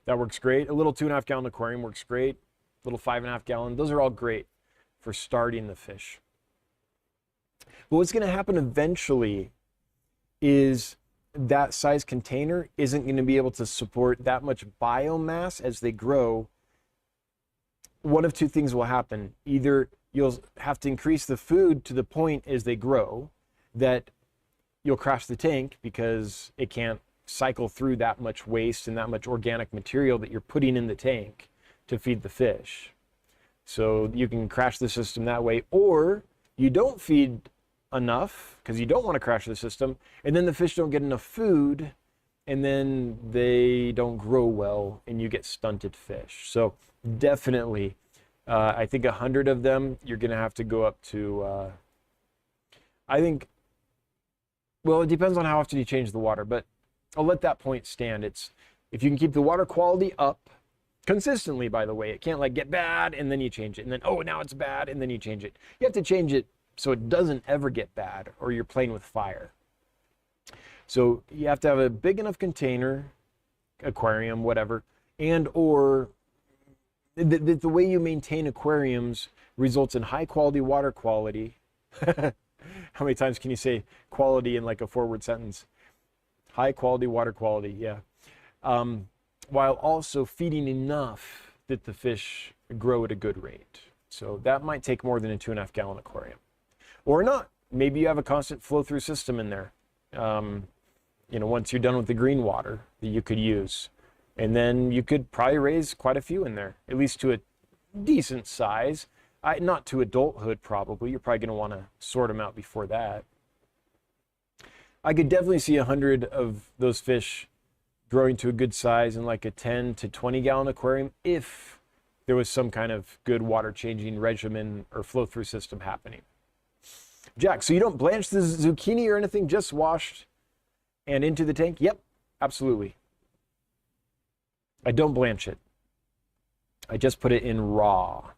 that works great. A little 2.5 gallon aquarium works great. Little 5.5 gallon, those are all great for starting the fish. But what's going to happen eventually is that size container isn't going to be able to support that much biomass as they grow. One of two things will happen. Either you'll have to increase the food to the point as they grow that you'll crash the tank because it can't cycle through that much waste and that much organic material that you're putting in the tank to feed the fish. So you can crash the system that way, or you don't feed enough because you don't want to crash the system, and then the fish don't get enough food, and then they don't grow well and you get stunted fish. So definitely, I think 100 of them, you're going to have to go up to, I think, well, it depends on how often you change the water, but I'll let that point stand. It's, if you can keep the water quality up consistently, by the way, it can't like get bad and then you change it, and then, oh, now it's bad, and then you change it. You have to change it so it doesn't ever get bad, or you're playing with fire. So you have to have a big enough container, aquarium, whatever, and or the way you maintain aquariums results in high quality water quality. How many times can you say quality in like a forward sentence? High quality water quality, yeah. While also feeding enough that the fish grow at a good rate. So that might take more than a 2.5 gallon aquarium. Or not. Maybe you have a constant flow through system in there. You know, once you're done with the green water that you could use. And then you could probably raise quite a few in there, at least to a decent size. Not to adulthood, probably. You're probably going to want to sort them out before that. I could definitely see 100 of those fish growing to a good size in like a 10 to 20 gallon aquarium if there was some kind of good water changing regimen or flow through system happening. Jack, so you don't blanch the zucchini or anything, just washed and into the tank? Yep, absolutely. I don't blanch it. I just put it in raw.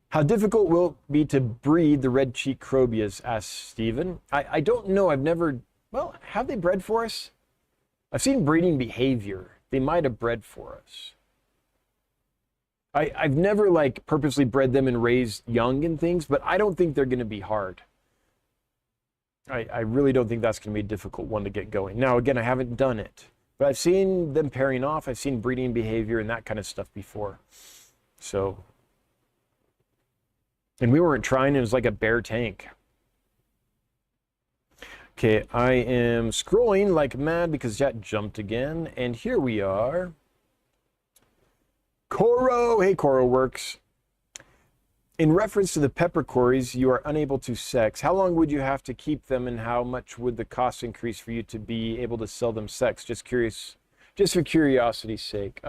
How difficult will it be to breed the red cheek crobias? Asked Stephen. I don't know. I've never, well, have they bred for us? I've seen breeding behavior. They might have bred for us. I've never like purposely bred them and raised young and things, but I don't think they're going to be hard. I really don't think that's going to be a difficult one to get going. Now, again, I haven't done it, but I've seen them pairing off. I've seen breeding behavior and that kind of stuff before. So, and we weren't trying, it was like a bare tank. Okay, I am scrolling like mad because that jumped again, and here we are. Coro, hey Coro Works. In reference to the peppercorns you are unable to sex, how long would you have to keep them, and how much would the cost increase for you to be able to sell them sex? Just curious, just for curiosity's sake.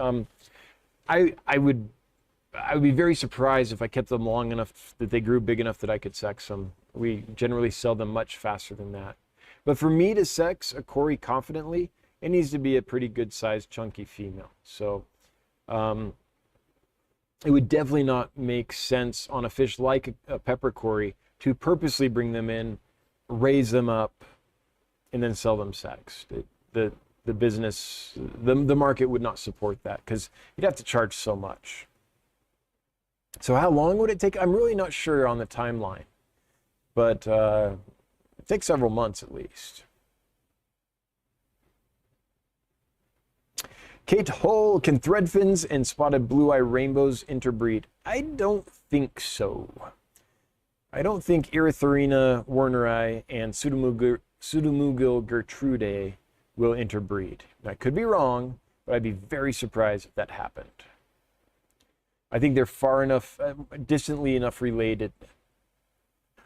I would be very surprised if I kept them long enough that they grew big enough that I could sex them. We generally sell them much faster than that. But for me to sex a Cory confidently, it needs to be a pretty good sized chunky female. So it would definitely not make sense on a fish like a pepper Cory to purposely bring them in, raise them up, and then sell them sexed. The business, the market would not support that because you'd have to charge so much. So how long would it take? I'm really not sure on the timeline, but it takes several months at least. Kate Hull, can threadfins and spotted blue-eye rainbows interbreed? I don't think so. I don't think Erythrina warneri and Pseudomugil gertrudae will interbreed. I could be wrong, but I'd be very surprised if that happened. I think they're far enough, distantly enough related.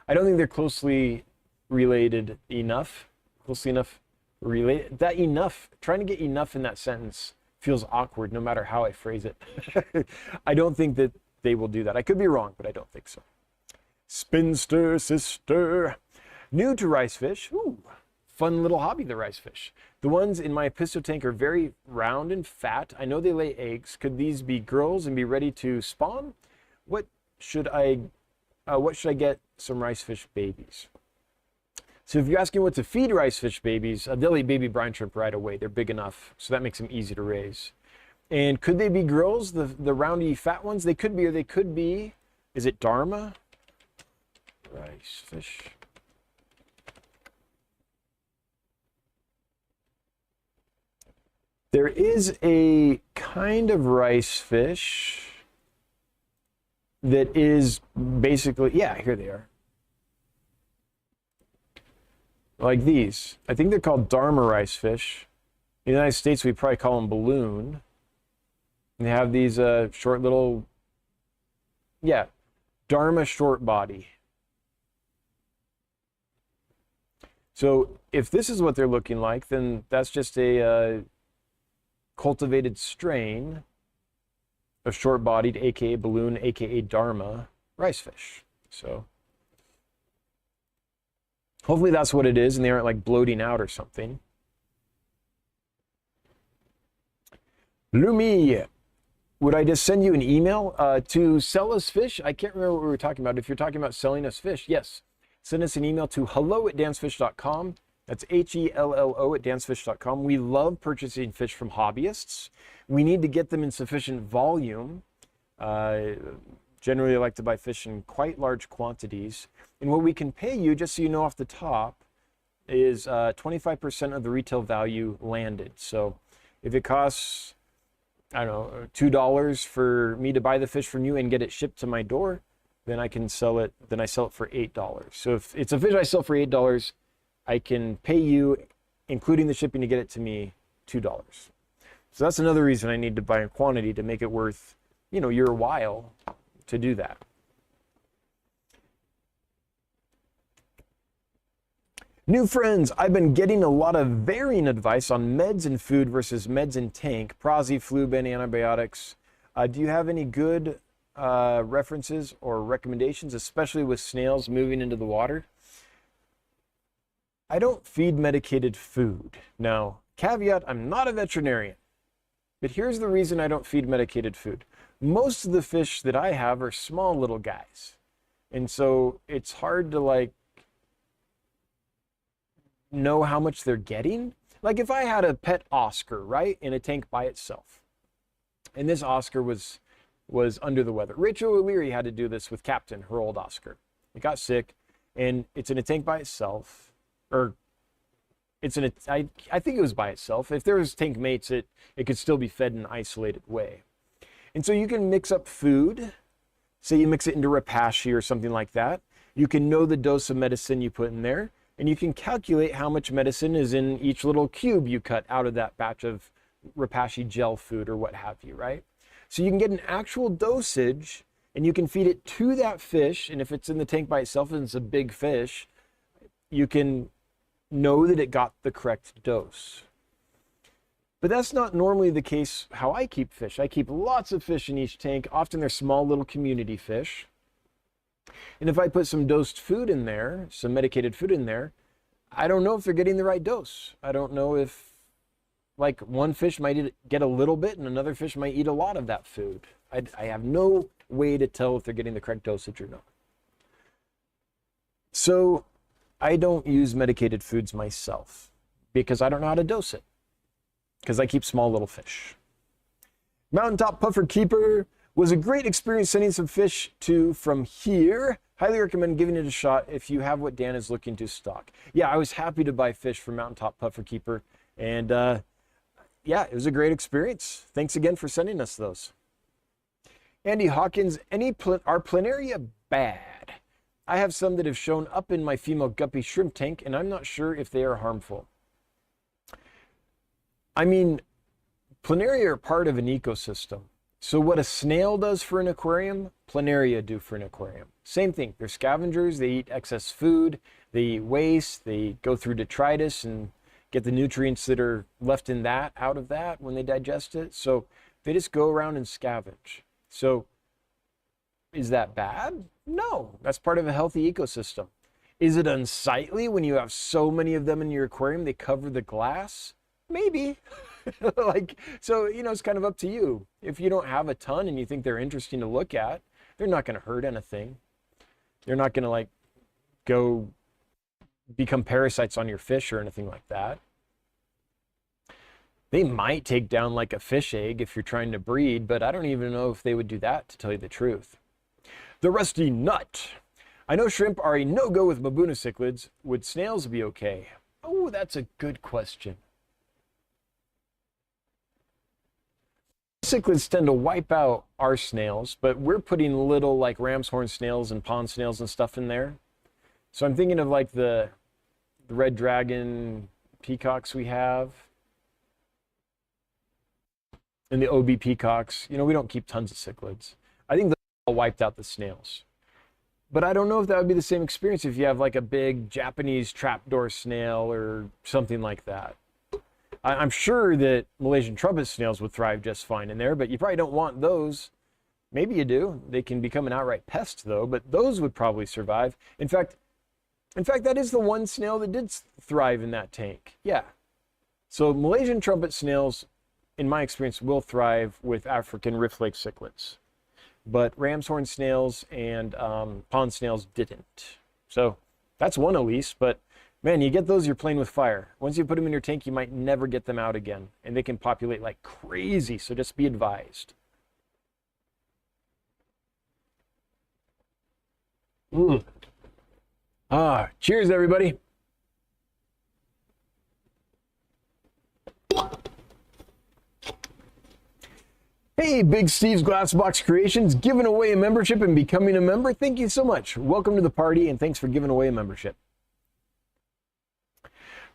I don't think they're closely related enough. Closely enough related. That enough, trying to get enough in that sentence feels awkward no matter how I phrase it. I don't think that they will do that. I could be wrong, but I don't think so. Spinster sister. New to rice fish. Ooh. fun little hobby, the rice fish. The ones in my pisto tank are very round and fat. I know they lay eggs. Could these be girls and be ready to spawn? What should I get some rice fish babies? So if you're asking what to feed rice fish babies, they'll eat baby brine shrimp right away. They're big enough, so that makes them easy to raise. And could they be girls, the roundy fat ones? They could be, or they could be, is it Dharma? Rice fish. There is a kind of rice fish that is basically, yeah, here they are. Like these. I think they're called Dharma rice fish. In the United States, we probably call them balloon. And they have these short little, yeah, Dharma short body. So if this is what they're looking like, then that's just a cultivated strain of short-bodied, aka balloon, aka Dharma rice fish. So hopefully that's what it is and they aren't like bloating out or something. Lumi, would I just send you an email to sell us fish? I can't remember what we were talking about. If you're talking about selling us fish, yes. Send us an email to hello@dansfish.com. That's HELLO@dansfish.com. We love purchasing fish from hobbyists. We need to get them in sufficient volume. Generally, I like to buy fish in quite large quantities. And what we can pay you, just so you know off the top, is 25% of the retail value landed. So if it costs, I don't know, $2 for me to buy the fish from you and get it shipped to my door, then I can sell it, then I sell it for $8. So if it's a fish I sell for $8, I can pay you, including the shipping to get it to me, $2. So that's another reason I need to buy in quantity to make it worth, you know, your while to do that. New friends, I've been getting a lot of varying advice on meds and food versus meds and tank, Prozi, Fluben, antibiotics. Do you have any good references or recommendations, especially with snails moving into the water? I don't feed medicated food. Now, caveat, I'm not a veterinarian, but here's the reason I don't feed medicated food. Most of the fish that I have are small little guys. And so it's hard to like know how much they're getting. Like if I had a pet Oscar, right, in a tank by itself, and this Oscar was under the weather. Rachel O'Leary had to do this with Captain, her old Oscar. It got sick, and it's in a tank by itself, or it's in a, I think it was by itself. If there was tank mates, it could still be fed in an isolated way. And so you can mix up food. Say you mix it into rapashi or something like that. You can know the dose of medicine you put in there, and you can calculate how much medicine is in each little cube you cut out of that batch of rapashi gel food or what have you, right? So you can get an actual dosage and you can feed it to that fish. And if it's in the tank by itself and it's a big fish, you can know that it got the correct dose. But that's not normally the case how I keep fish. I keep lots of fish in each tank. Often they're small little community fish. And if I put some dosed food in there, some medicated food in there, I don't know if they're getting the right dose. I don't know if, like, one fish might get a little bit and another fish might eat a lot of that food. I have no way to tell if they're getting the correct dosage or not. So I don't use medicated foods myself because I don't know how to dose it, because I keep small little fish. Mountaintop Puffer Keeper was a great experience sending some fish to from here. Highly recommend giving it a shot if you have what Dan is looking to stock. Yeah, I was happy to buy fish from Mountaintop Puffer Keeper, and yeah, it was a great experience. Thanks again for sending us those. Andy Hawkins, are planaria bad? I have some that have shown up in my female guppy shrimp tank, and I'm not sure if they are harmful. I mean, planaria are part of an ecosystem. So what a snail does for an aquarium, planaria do for an aquarium. Same thing, they're scavengers, they eat excess food, they eat waste, they go through detritus and get the nutrients that are left in that out of that when they digest it. So they just go around and scavenge. So is that bad? No, that's part of a healthy ecosystem. Is it unsightly when you have so many of them in your aquarium, they cover the glass? Maybe. Like, so, you know, it's kind of up to you. If you don't have a ton and you think they're interesting to look at, they're not going to hurt anything. They're not going to like go become parasites on your fish or anything like that. They might take down like a fish egg if you're trying to breed, but I don't even know if they would do that, to tell you the truth. The rusty nut. I know shrimp are a no-go with Mbuna cichlids. Would snails be okay? Oh, that's a good question. Cichlids tend to wipe out our snails, but we're putting little like ram's horn snails and pond snails and stuff in there. So I'm thinking of like the red dragon peacocks we have. And the OB peacocks. You know, we don't keep tons of cichlids. I think they wiped out the snails. But I don't know if that would be the same experience if you have like a big Japanese trapdoor snail or something like that. I'm sure that Malaysian trumpet snails would thrive just fine in there, but you probably don't want those. Maybe you do. They can become an outright pest though, but those would probably survive. In fact, that is the one snail that did thrive in that tank. Yeah. So Malaysian trumpet snails, in my experience, will thrive with African rift lake cichlids. But ram's horn snails and pond snails didn't. So that's one at least, but man, you get those, you're playing with fire. Once you put them in your tank, you might never get them out again. And they can populate like crazy, so just be advised. Cheers, everybody. Hey, Big Steve's Glassbox Creations, giving away a membership and becoming a member. Thank you so much. Welcome to the party, and thanks for giving away a membership.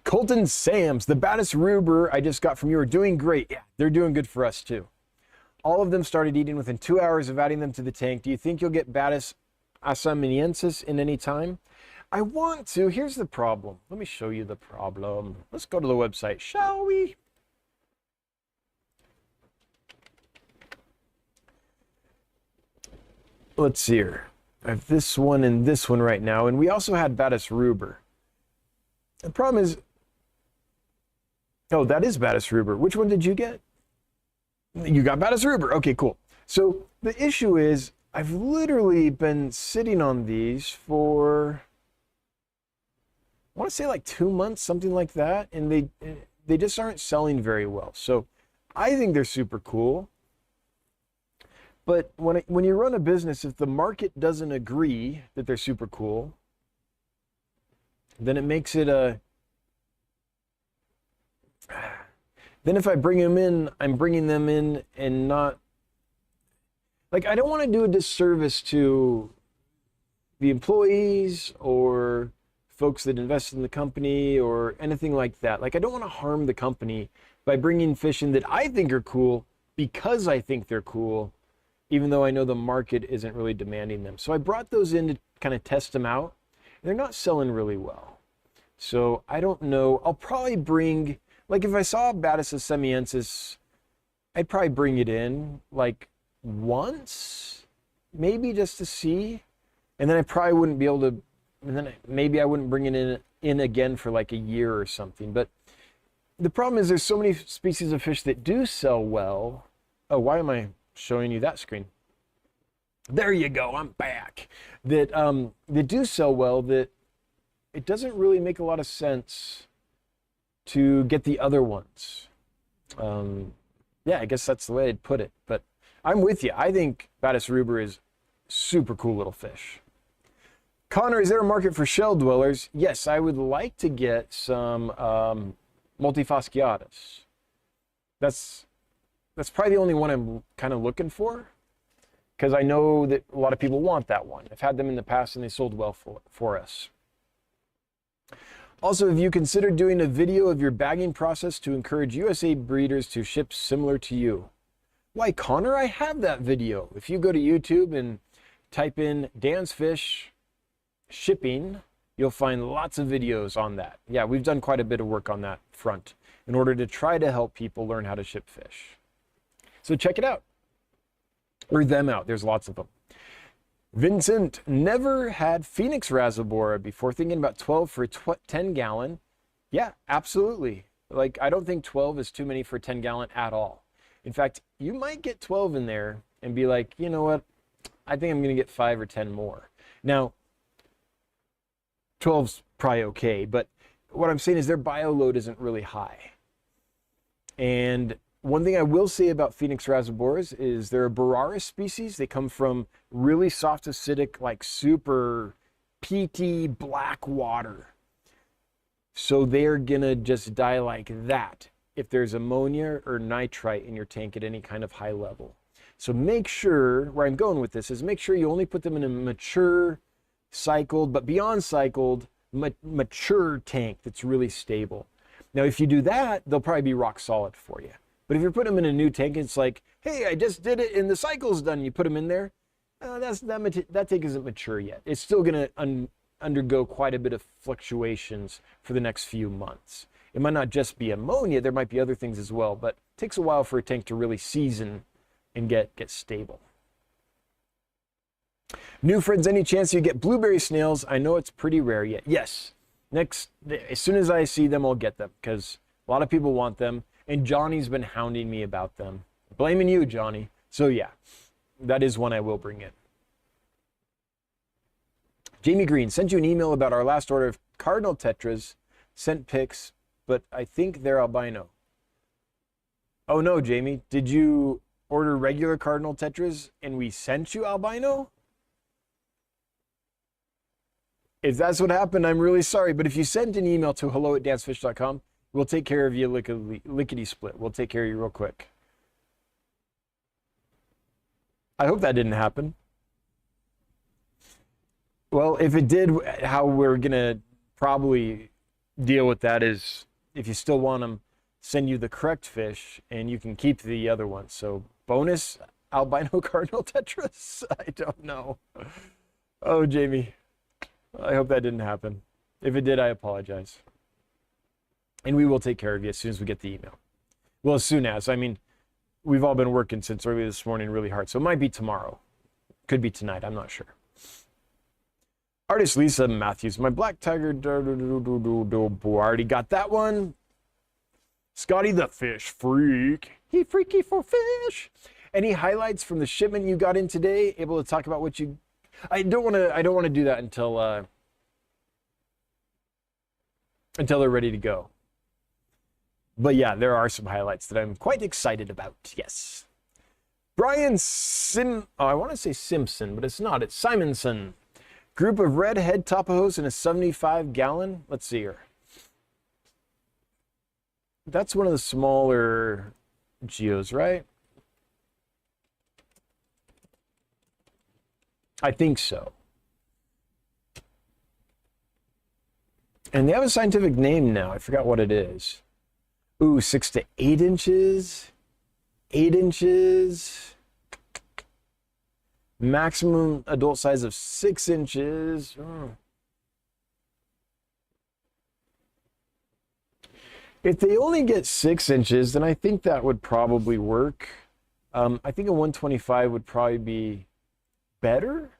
Colton Sams, the Batis Ruber I just got from you are doing great. Yeah, they're doing good for us too. All of them started eating within 2 hours of adding them to the tank. Do you think you'll get Batis assaminiensis in any time? I want to. Here's the problem. Let me show you the problem. Let's go to the website, shall we? Let's see here. I have this one and this one right now, and we also had Batis Ruber. The problem is, oh, that is Batis Ruber. Which one did you get? You got Batis Ruber. Okay, cool. So the issue is, I've literally been sitting on these for, I want to say like 2 months, something like that, and they just aren't selling very well. So I think they're super cool. But when you run a business, if the market doesn't agree that they're super cool, then it makes it a... Then if I bring them in, I'm bringing them in and not... Like, I don't want to do a disservice to the employees or folks that invest in the company or anything like that. Like, I don't want to harm the company by bringing fish in that I think are cool because I think they're cool, even though I know the market isn't really demanding them. So I brought those in to kind of test them out. They're not selling really well. So I don't know. I'll probably bring, like if I saw Batis assaminiensis, I'd probably bring it in like once, maybe just to see. And then I probably wouldn't be able to, and then maybe I wouldn't bring it in again for like a year or something. But the problem is there's so many species of fish that do sell well. Oh, why am I showing you that screen? There you go, I'm back. That do sell well, that it doesn't really make a lot of sense to get the other ones. Yeah, I guess that's the way I'd put it. But I'm with you. I think Batis Ruber is super cool little fish. Connor, is there a market for shell dwellers? Yes, I would like to get some multifasciatus. That's probably the only one I'm kind of looking for, because I know that a lot of people want that one. I've had them in the past and they sold well for us. Also, have you considered doing a video of your bagging process to encourage USA breeders to ship similar to you? Why, Connor, I have that video. If you go to YouTube and type in Dan's Fish shipping, you'll find lots of videos on that. Yeah, we've done quite a bit of work on that front in order to try to help people learn how to ship fish. So check it out, or them out. There's lots of them. Vincent, never had Phoenix Rasibora before, thinking about 12 for a 10 gallon. Yeah, absolutely. Like, I don't think 12 is too many for a 10 gallon at all. In fact, you might get 12 in there and be like, you know what? I think I'm going to get 5 or 10 more. Now, 12's probably okay, but what I'm saying is their bio load isn't really high. And one thing I will say about Phoenix Rasiboras is they're a Boraris species. They come from really soft acidic, like super peaty black water. So they're gonna just die like that if there's ammonia or nitrite in your tank at any kind of high level. So make sure, where I'm going with this is make sure you only put them in a mature, cycled, but beyond cycled, mature tank that's really stable. Now, if you do that, they'll probably be rock solid for you. But if you're putting them in a new tank, it's like, hey, I just did it and the cycle's done. You put them in there, that tank isn't mature yet. It's still going to undergo quite a bit of fluctuations for the next few months. It might not just be ammonia. There might be other things as well, but it takes a while for a tank to really season and get stable. New friends, any chance you get blueberry snails? I know it's pretty rare yet. Yes. As soon as I see them, I'll get them because a lot of people want them. And Johnny's been hounding me about them. Blaming you, Johnny. So yeah, that is one I will bring in. Jamie Green, sent you an email about our last order of cardinal tetras, sent pics, but I think they're albino. Oh no, Jamie, did you order regular cardinal tetras and we sent you albino? If that's what happened, I'm really sorry. But if you sent an email to hello@dancefish.com, we'll take care of you lickety split. We'll take care of you real quick. I hope that didn't happen. Well, if it did, how we're going to probably deal with that is if you still want them, send you the correct fish and you can keep the other ones. So bonus albino cardinal tetras? I don't know. Oh, Jamie, I hope that didn't happen. If it did, I apologize. And we will take care of you as soon as we get the email. Well, as soon as. I mean, we've all been working since early this morning really hard. So it might be tomorrow. Could be tonight. I'm not sure. Artist Lisa Matthews. My black tiger. Already got that one. Scotty the fish freak. He freaky for fish. Any highlights from the shipment you got in today? Able to talk about what you... I don't want to do that until they're ready to go. But yeah, there are some highlights that I'm quite excited about. Yes. Brian I want to say Simpson, but it's not. It's Simonson. Group of redhead tapajos in a 75 gallon. Let's see here. That's one of the smaller geos, right? I think so. And they have a scientific name now. I forgot what it is. Ooh, 6 to 8 inches. 8 inches. Maximum adult size of 6 inches. If they only get 6 inches, then I think that would probably work. I think a 125 would probably be better.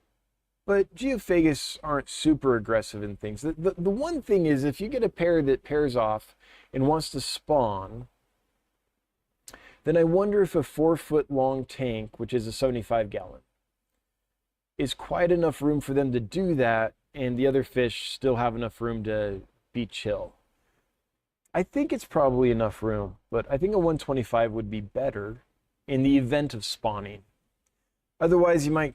But geophagus aren't super aggressive in things. The one thing is, if you get a pair that pairs off and wants to spawn, then I wonder if a 4-foot long tank, which is a 75 gallon, is quite enough room for them to do that, and the other fish still have enough room to be chill. I think it's probably enough room, but I think a 125 would be better in the event of spawning. Otherwise, you might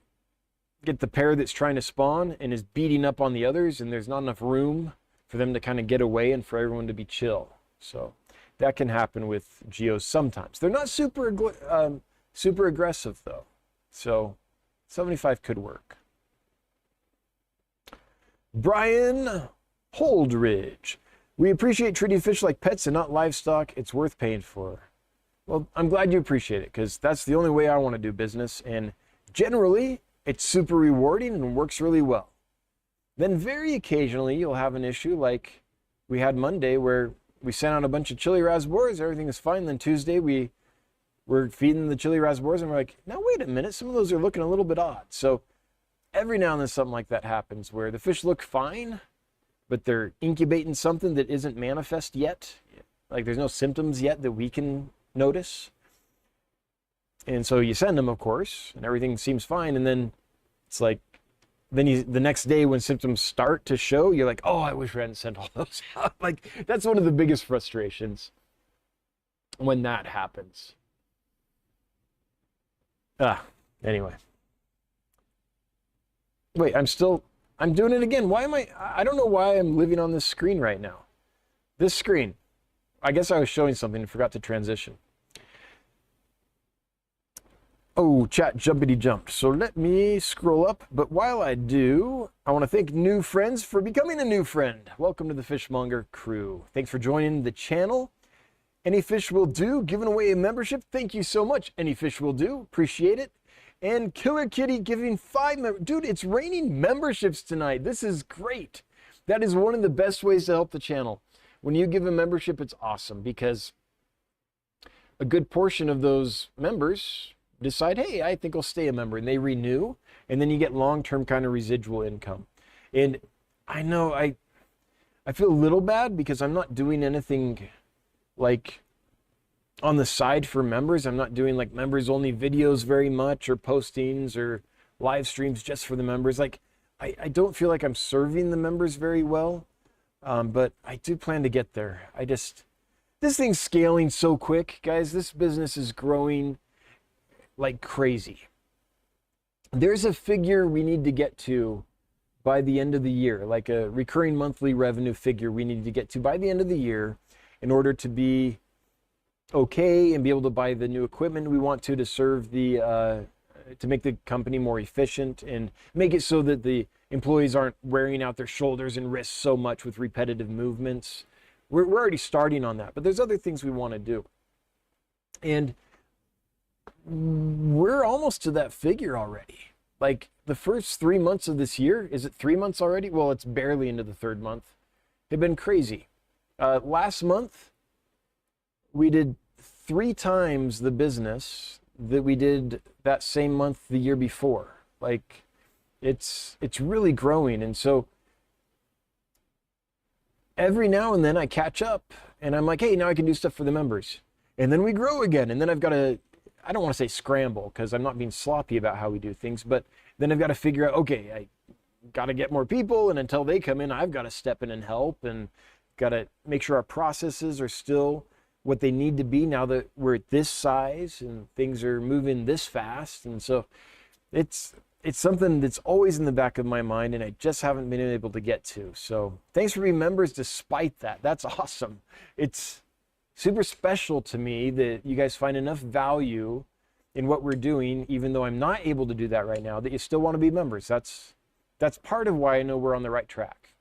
get the pair that's trying to spawn and is beating up on the others, and there's not enough room for them to kind of get away and for everyone to be chill. So that can happen with geos sometimes. They're not super aggressive though. So 75 could work. Brian Holdridge. We appreciate treating fish like pets and not livestock. It's worth paying for. Well, I'm glad you appreciate it, because that's the only way I want to do business. And generally, it's super rewarding and works really well. Then very occasionally, you'll have an issue like we had Monday, where we sent out a bunch of chili rasboras. Everything is fine. Then Tuesday, we were feeding the chili rasboras, and we're like, now wait a minute, some of those are looking a little bit odd. So every now and then something like that happens where the fish look fine, but they're incubating something that isn't manifest yet. Like there's no symptoms yet that we can notice. And so you send them, of course, and everything seems fine. And then it's like, the next day when symptoms start to show, you're like, oh, I wish we hadn't sent all those out. Like, that's one of the biggest frustrations when that happens. Anyway. Wait, I'm doing it again. Why am I don't know why I'm living on this screen right now. This screen. I guess I was showing something and forgot to transition. Oh, chat jumpity jumped. So let me scroll up. But while I do, I want to thank new friends for becoming a new friend. Welcome to the Fishmonger crew. Thanks for joining the channel. Any Fish Will Do, giving away a membership. Thank you so much. Any Fish Will Do. Appreciate it. And Killer Kitty giving 5 Dude, it's raining memberships tonight. This is great. That is one of the best ways to help the channel. When you give a membership, it's awesome because a good portion of those members decide, hey, I think I'll stay a member, and they renew, and then you get long-term kind of residual income. And I know I feel a little bad because I'm not doing anything like on the side for members. I'm not doing like members only videos very much, or postings or live streams just for the members. Like I don't feel like I'm serving the members very well, but I do plan to get there. This thing's scaling so quick, guys. This business is growing like crazy. There's a figure we need to get to by the end of the year, like a recurring monthly revenue figure we need to get to by the end of the year in order to be okay and be able to buy the new equipment we want to serve the to make the company more efficient and make it so that the employees aren't wearing out their shoulders and wrists so much with repetitive movements. We're already starting on that, but there's other things we want to do. And we're almost to that figure already. Like the first 3 months of this year, is it 3 months already? Well, it's barely into the 3rd month. They've been crazy. Last month, we did 3 times the business that we did that same month the year before. Like it's really growing. And so every now and then I catch up and I'm like, hey, now I can do stuff for the members. And then we grow again. And then I've got to, I don't want to say scramble because I'm not being sloppy about how we do things, but then I've got to figure out, okay, I got to get more people, and until they come in, I've got to step in and help, and got to make sure our processes are still what they need to be now that we're at this size and things are moving this fast. And so it's something that's always in the back of my mind, and I just haven't been able to get to. So thanks for being members despite that. That's awesome. It's super special to me that you guys find enough value in what we're doing, even though I'm not able to do that right now, that you still want to be members. That's part of why I know we're on the right track.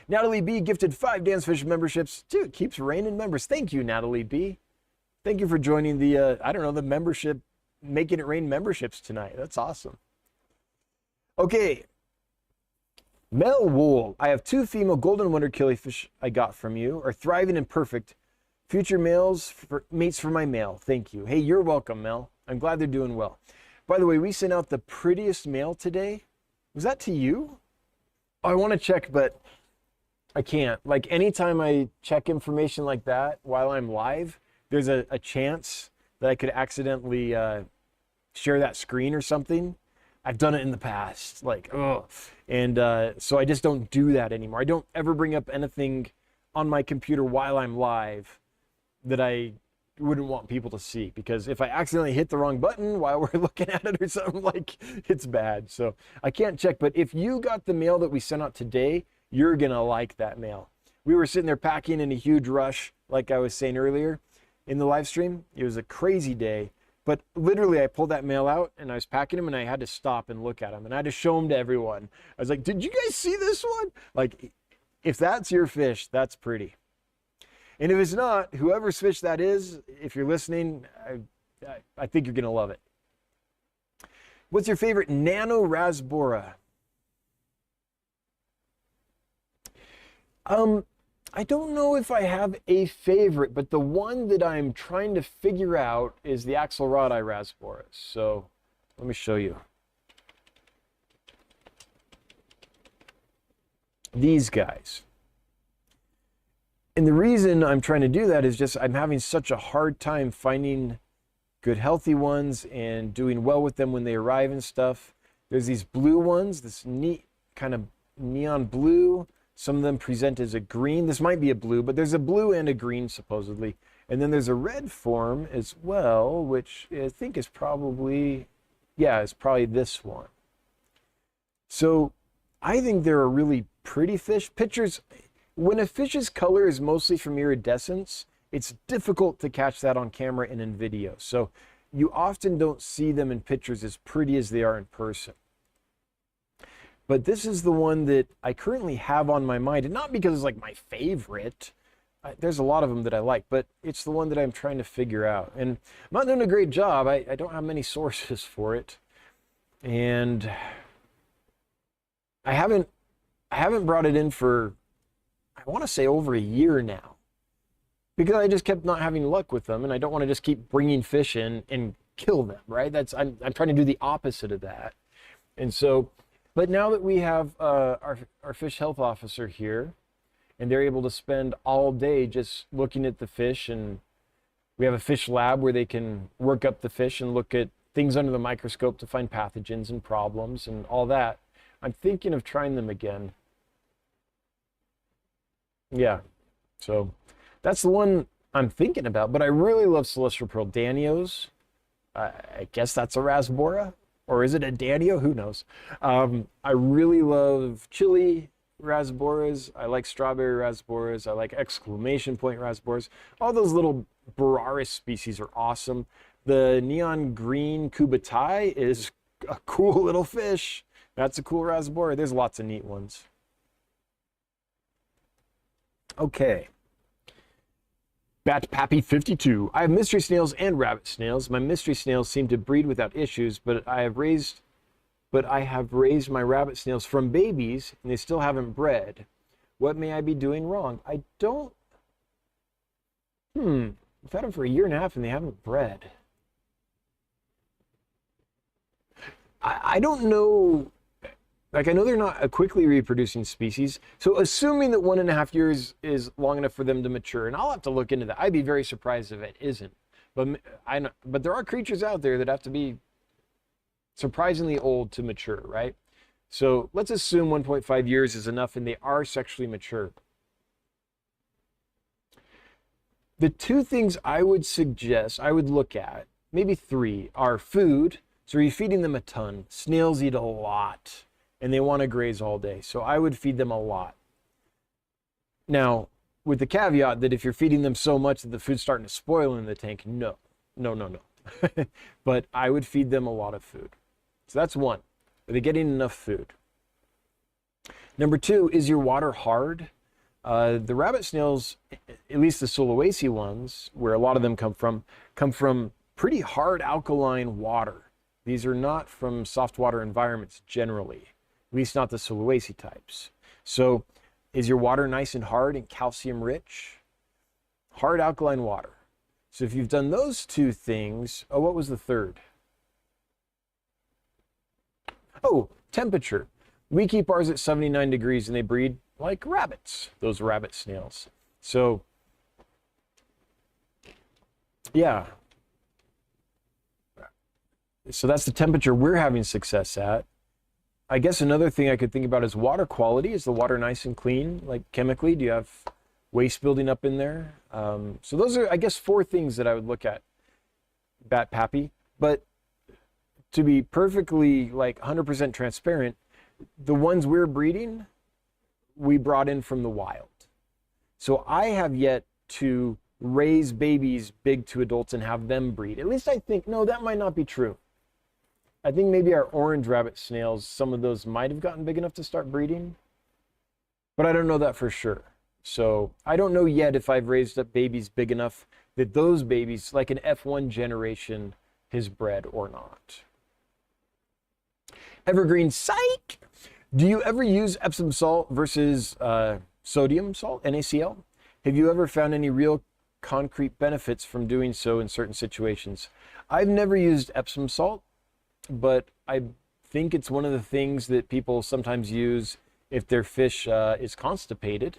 Natalie B gifted 5 Dance Fish memberships. Dude, keeps raining members. Thank you, Natalie B. Thank you for joining the, the membership, Making It Rain memberships tonight. That's awesome. Okay. Mel Wool, I have 2 female golden wonder killifish I got from you, are thriving and perfect. Future mates for my male. Thank you. Hey, you're welcome, Mel. I'm glad they're doing well. By the way, we sent out the prettiest male today. Was that to you? Oh, I want to check, but I can't. Like anytime I check information like that while I'm live, there's a chance that I could accidentally share that screen or something. I've done it in the past, like, oh. And so I just don't do that anymore. I don't ever bring up anything on my computer while I'm live that I wouldn't want people to see, because if I accidentally hit the wrong button while we're looking at it or something, like, it's bad. So I can't check, but if you got the mail that we sent out today, you're gonna like that mail. We were sitting there packing in a huge rush, like I was saying earlier in the live stream. It was a crazy day. But literally, I pulled that mail out and I was packing them, and I had to stop and look at them, and I had to show them to everyone. I was like, did you guys see this one? Like, if that's your fish, that's pretty. And if it's not, whoever's fish that is, if you're listening, I think you're going to love it. What's your favorite nano rasbora? I don't know if I have a favorite, but the one that I'm trying to figure out is the Axelrodi rasboras. So let me show you. these guys. And the reason I'm trying to do that is just I'm having such a hard time finding good healthy ones and doing well with them when they arrive and stuff. There's these blue ones, this neat kind of neon blue. Some of them present as a green. This might be a blue, but there's a blue and a green supposedly. And then there's a red form as well, which I think is probably, yeah, it's probably this one. So I think they're a really pretty fish. Pictures, when a fish's color is mostly from iridescence, it's difficult to catch that on camera and in video. So you often don't see them in pictures as pretty as they are in person. But this is the one that I currently have on my mind, and not because it's like my favorite. There's a lot of them that I like, but it's the one that I'm trying to figure out. And I'm not doing a great job. I don't have many sources for it. And I haven't brought it in for, I want to say, over a year now, because I just kept not having luck with them, and I don't want to just keep bringing fish in and kill them, right? I'm trying to do the opposite of that. And so, but now that we have our fish health officer here, and they're able to spend all day just looking at the fish, and we have a fish lab where they can work up the fish and look at things under the microscope to find pathogens and problems and all that, I'm thinking of trying them again. Yeah, so that's the one I'm thinking about, but I really love celestial pearl danios. I guess that's a rasbora, or is it a danio? Who knows? I really love chili rasboras. I like strawberry rasboras. I like exclamation point rasboras. All those little Boraris species are awesome. The neon green cubitai is a cool little fish. That's a cool rasbora. There's lots of neat ones. Okay. Bat Pappy 52. I have mystery snails and rabbit snails. My mystery snails seem to breed without issues, but I have raised my rabbit snails from babies and they still haven't bred. What may I be doing wrong? I don't. I've had them for a year and a half and they haven't bred. I don't know. Like, I know they're not a quickly reproducing species. So assuming that 1.5 years is long enough for them to mature, and I'll have to look into that. I'd be very surprised if it isn't. But there are creatures out there that have to be surprisingly old to mature, right? So let's assume 1.5 years is enough and they are sexually mature. The two things I would suggest, I would look at, maybe three, are food. So you're feeding them a ton. Snails eat a lot and they want to graze all day. So I would feed them a lot. Now, with the caveat that if you're feeding them so much that the food's starting to spoil in the tank, no. But I would feed them a lot of food. So that's one. Are they getting enough food? Number two, is your water hard? The rabbit snails, at least the Sulawesi ones, where a lot of them come from pretty hard alkaline water. These are not from soft water environments generally, at least not the Sulawesi types. So is your water nice and hard and calcium rich? Hard alkaline water. So if you've done those two things, what was the third? Oh, temperature. We keep ours at 79 degrees and they breed like rabbits, those rabbit snails. So, yeah. So that's the temperature we're having success at. I guess another thing I could think about is water quality. Is the water nice and clean, like chemically? Do you have waste building up in there? So those are, I guess, 4 things that I would look at, Bat Pappy. But to be perfectly, like, 100% transparent, the ones we're breeding, we brought in from the wild. So I have yet to raise babies big to adults and have them breed. At least I think, no, that might not be true. I think maybe our orange rabbit snails, some of those might have gotten big enough to start breeding, but I don't know that for sure. So I don't know yet if I've raised up babies big enough that those babies, like an F1 generation, has bred or not. Evergreen Psych! Do you ever use Epsom salt versus sodium salt, NaCl? Have you ever found any real concrete benefits from doing so in certain situations? I've never used Epsom salt, but I think it's one of the things that people sometimes use if their fish is constipated.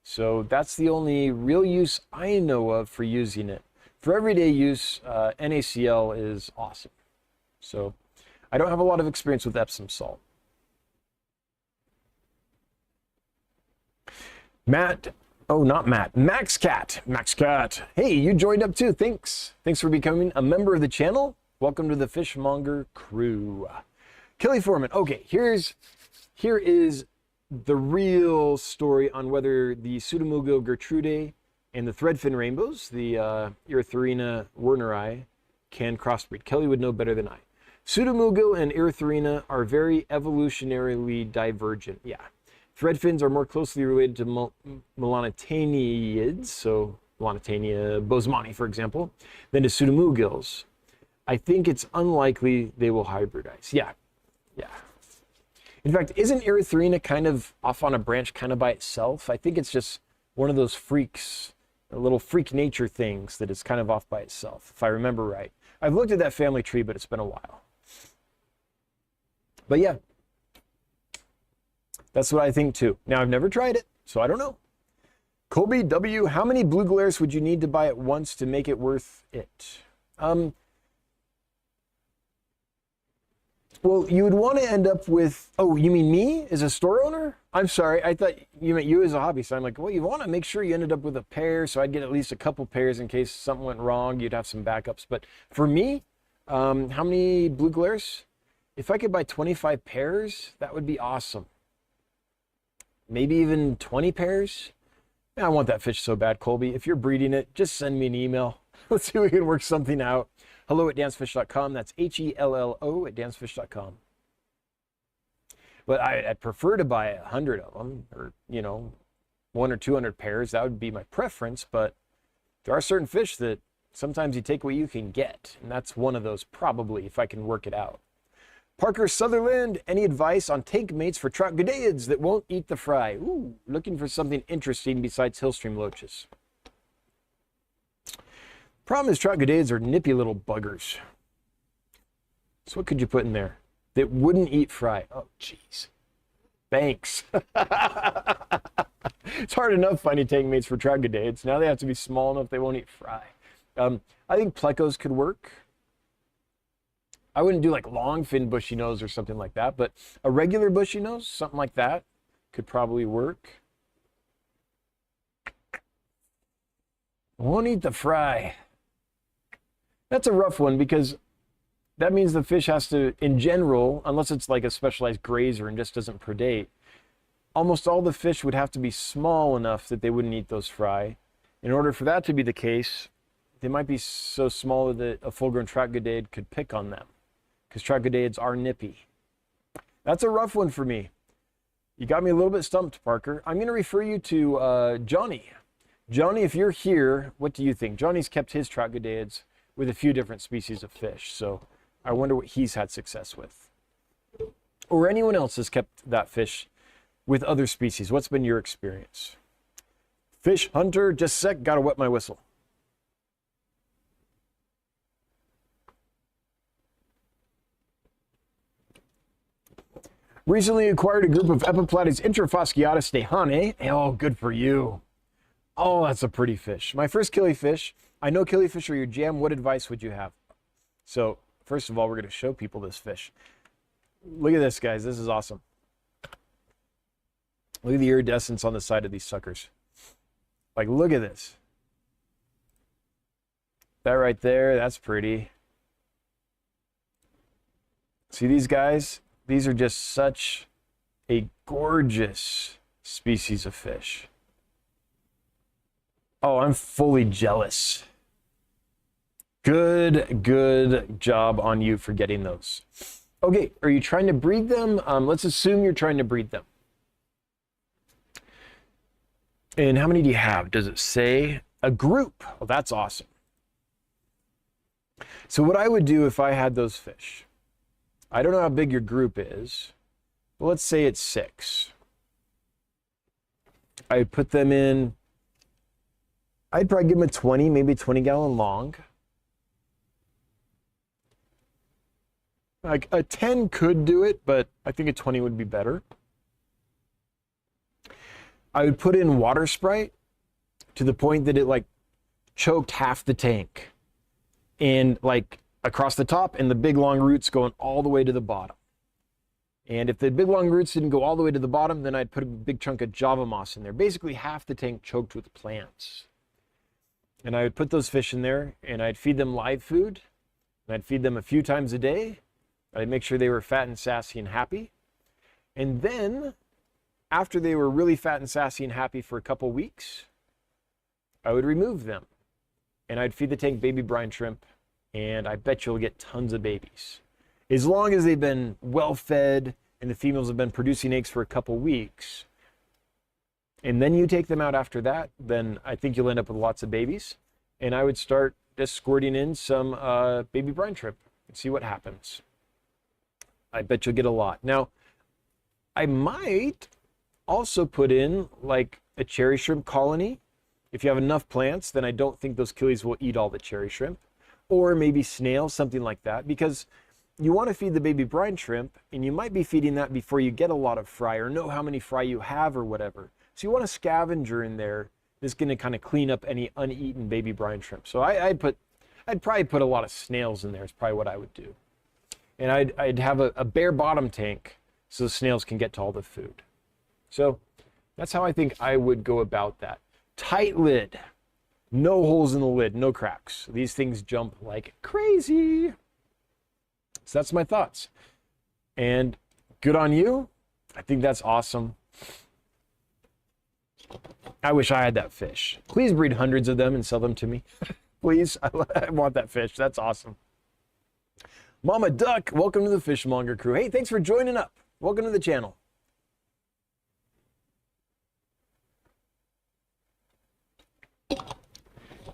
So that's the only real use I know of for using it. For everyday use, NaCl is awesome. So I don't have a lot of experience with Epsom salt. Matt, oh, not Matt, Max Cat. Hey, you joined up too. Thanks for becoming a member of the channel. Welcome to the Fishmonger crew. Killiforeman. Okay, here is the real story on whether the Pseudomugil gertrudae and the threadfin rainbows, the Erythrina werneri, can crossbreed. Kelly would know better than I. Pseudomugil and Erythrina are very evolutionarily divergent. Yeah. Threadfins are more closely related to melanotaniids, so Melanotania bosemani, for example, than to Pseudomugils. I think it's unlikely they will hybridize. Yeah. In fact, isn't Erythrina kind of off on a branch kind of by itself? I think it's just one of those freaks, little freak nature things that is kind of off by itself, if I remember right. I've looked at that family tree, but it's been a while. But yeah, that's what I think too. Now, I've never tried it, so I don't know. Colby W., how many blue glares would you need to buy at once to make it worth it? Well, you would want to end up with, oh, you mean me as a store owner? I'm sorry, I thought you meant you as a hobby. So I'm like, well, you want to make sure you ended up with a pair, so I'd get at least a couple pairs in case something went wrong. You'd have some backups. But for me, how many blue glares? If I could buy 25 pairs, that would be awesome. Maybe even 20 pairs. Man, I want that fish so bad, Colby. If you're breeding it, just send me an email. Let's see if we can work something out. hello@dansfish.com. That's HELLO@dansfish.com. But I'd prefer to buy 100 of them, or, 100 or 200 pairs. That would be my preference. But there are certain fish that sometimes you take what you can get. And that's one of those, probably, if I can work it out. Parker Sutherland, any advice on tank mates for trout gadeids that won't eat the fry? Ooh, looking for something interesting besides hillstream loaches. Problem is, trout gadeids are nippy little buggers. So what could you put in there that wouldn't eat fry? Oh, jeez. Thanks. It's hard enough finding tank mates for trout gadeids. Now they have to be small enough they won't eat fry. I think plecos could work. I wouldn't do like long fin bushy nose or something like that, but a regular bushy nose, something like that, could probably work. Won't eat the fry. That's a rough one because that means the fish has to, in general, unless it's like a specialized grazer and just doesn't predate, almost all the fish would have to be small enough that they wouldn't eat those fry. In order for that to be the case, they might be so small that a full-grown trout gadaid could pick on them, because trout gadeids are nippy. That's a rough one for me. You got me a little bit stumped, Parker. I'm going to refer you to Johnny. Johnny, if you're here, what do you think? Johnny's kept his trout gadeids with a few different species of fish, so I wonder what he's had success with. Or anyone else has kept that fish with other species. What's been your experience? Fish Hunter, just a sec, gotta wet my whistle. Recently acquired a group of epiplaties fasciatus dehane. Oh, good for you. Oh, that's a pretty fish. My first killifish. I know killifish are your jam. What advice would you have? So, first of all, we're going to show people this fish. Look at this, guys. This is awesome. Look at the iridescence on the side of these suckers. Like, look at this. That right there, that's pretty. See these guys? These are just such a gorgeous species of fish. Oh, I'm fully jealous. Good job on you for getting those. Okay, are you trying to breed them? Let's assume you're trying to breed them. And how many do you have? Does it say? A group. Oh, that's awesome. So what I would do if I had those fish, I don't know how big your group is, but let's say it's 6. I'd put them in, I'd probably give them a 20, maybe 20-gallon long. Like a 10 could do it, but I think a 20 would be better. I would put in water Sprite to the point that it like choked half the tank, and like across the top, and the big long roots going all the way to the bottom. And if the big long roots didn't go all the way to the bottom, then I'd put a big chunk of Java moss in there. Basically half the tank choked with plants. And I would put those fish in there, and I'd feed them live food. And I'd feed them a few times a day. I'd make sure they were fat and sassy and happy. And then, after they were really fat and sassy and happy for a couple weeks, I would remove them. And I'd feed the tank baby brine shrimp, and I bet you'll get tons of babies. As long as they've been well fed and the females have been producing eggs for a couple weeks, and then you take them out after that, then I think you'll end up with lots of babies. And I would start just squirting in some baby brine shrimp and see what happens. I bet you'll get a lot. Now, I might also put in like a cherry shrimp colony. If you have enough plants, then I don't think those killies will eat all the cherry shrimp. Or maybe snails, something like that, because you want to feed the baby brine shrimp, and you might be feeding that before you get a lot of fry or know how many fry you have or whatever. So you want a scavenger in there that's going to kind of clean up any uneaten baby brine shrimp. So I'd probably put a lot of snails in there. It's probably what I would do. And I'd have a bare bottom tank so the snails can get to all the food. So that's how I think I would go about that. Tight lid. No holes in the lid, no cracks. These things jump like crazy. So that's my thoughts. And good on you. I think that's awesome. I wish I had that fish. Please breed hundreds of them and sell them to me. Please, I want that fish. That's awesome. Mama Duck, welcome to the Fishmonger crew. Hey, thanks for joining up. Welcome to the channel.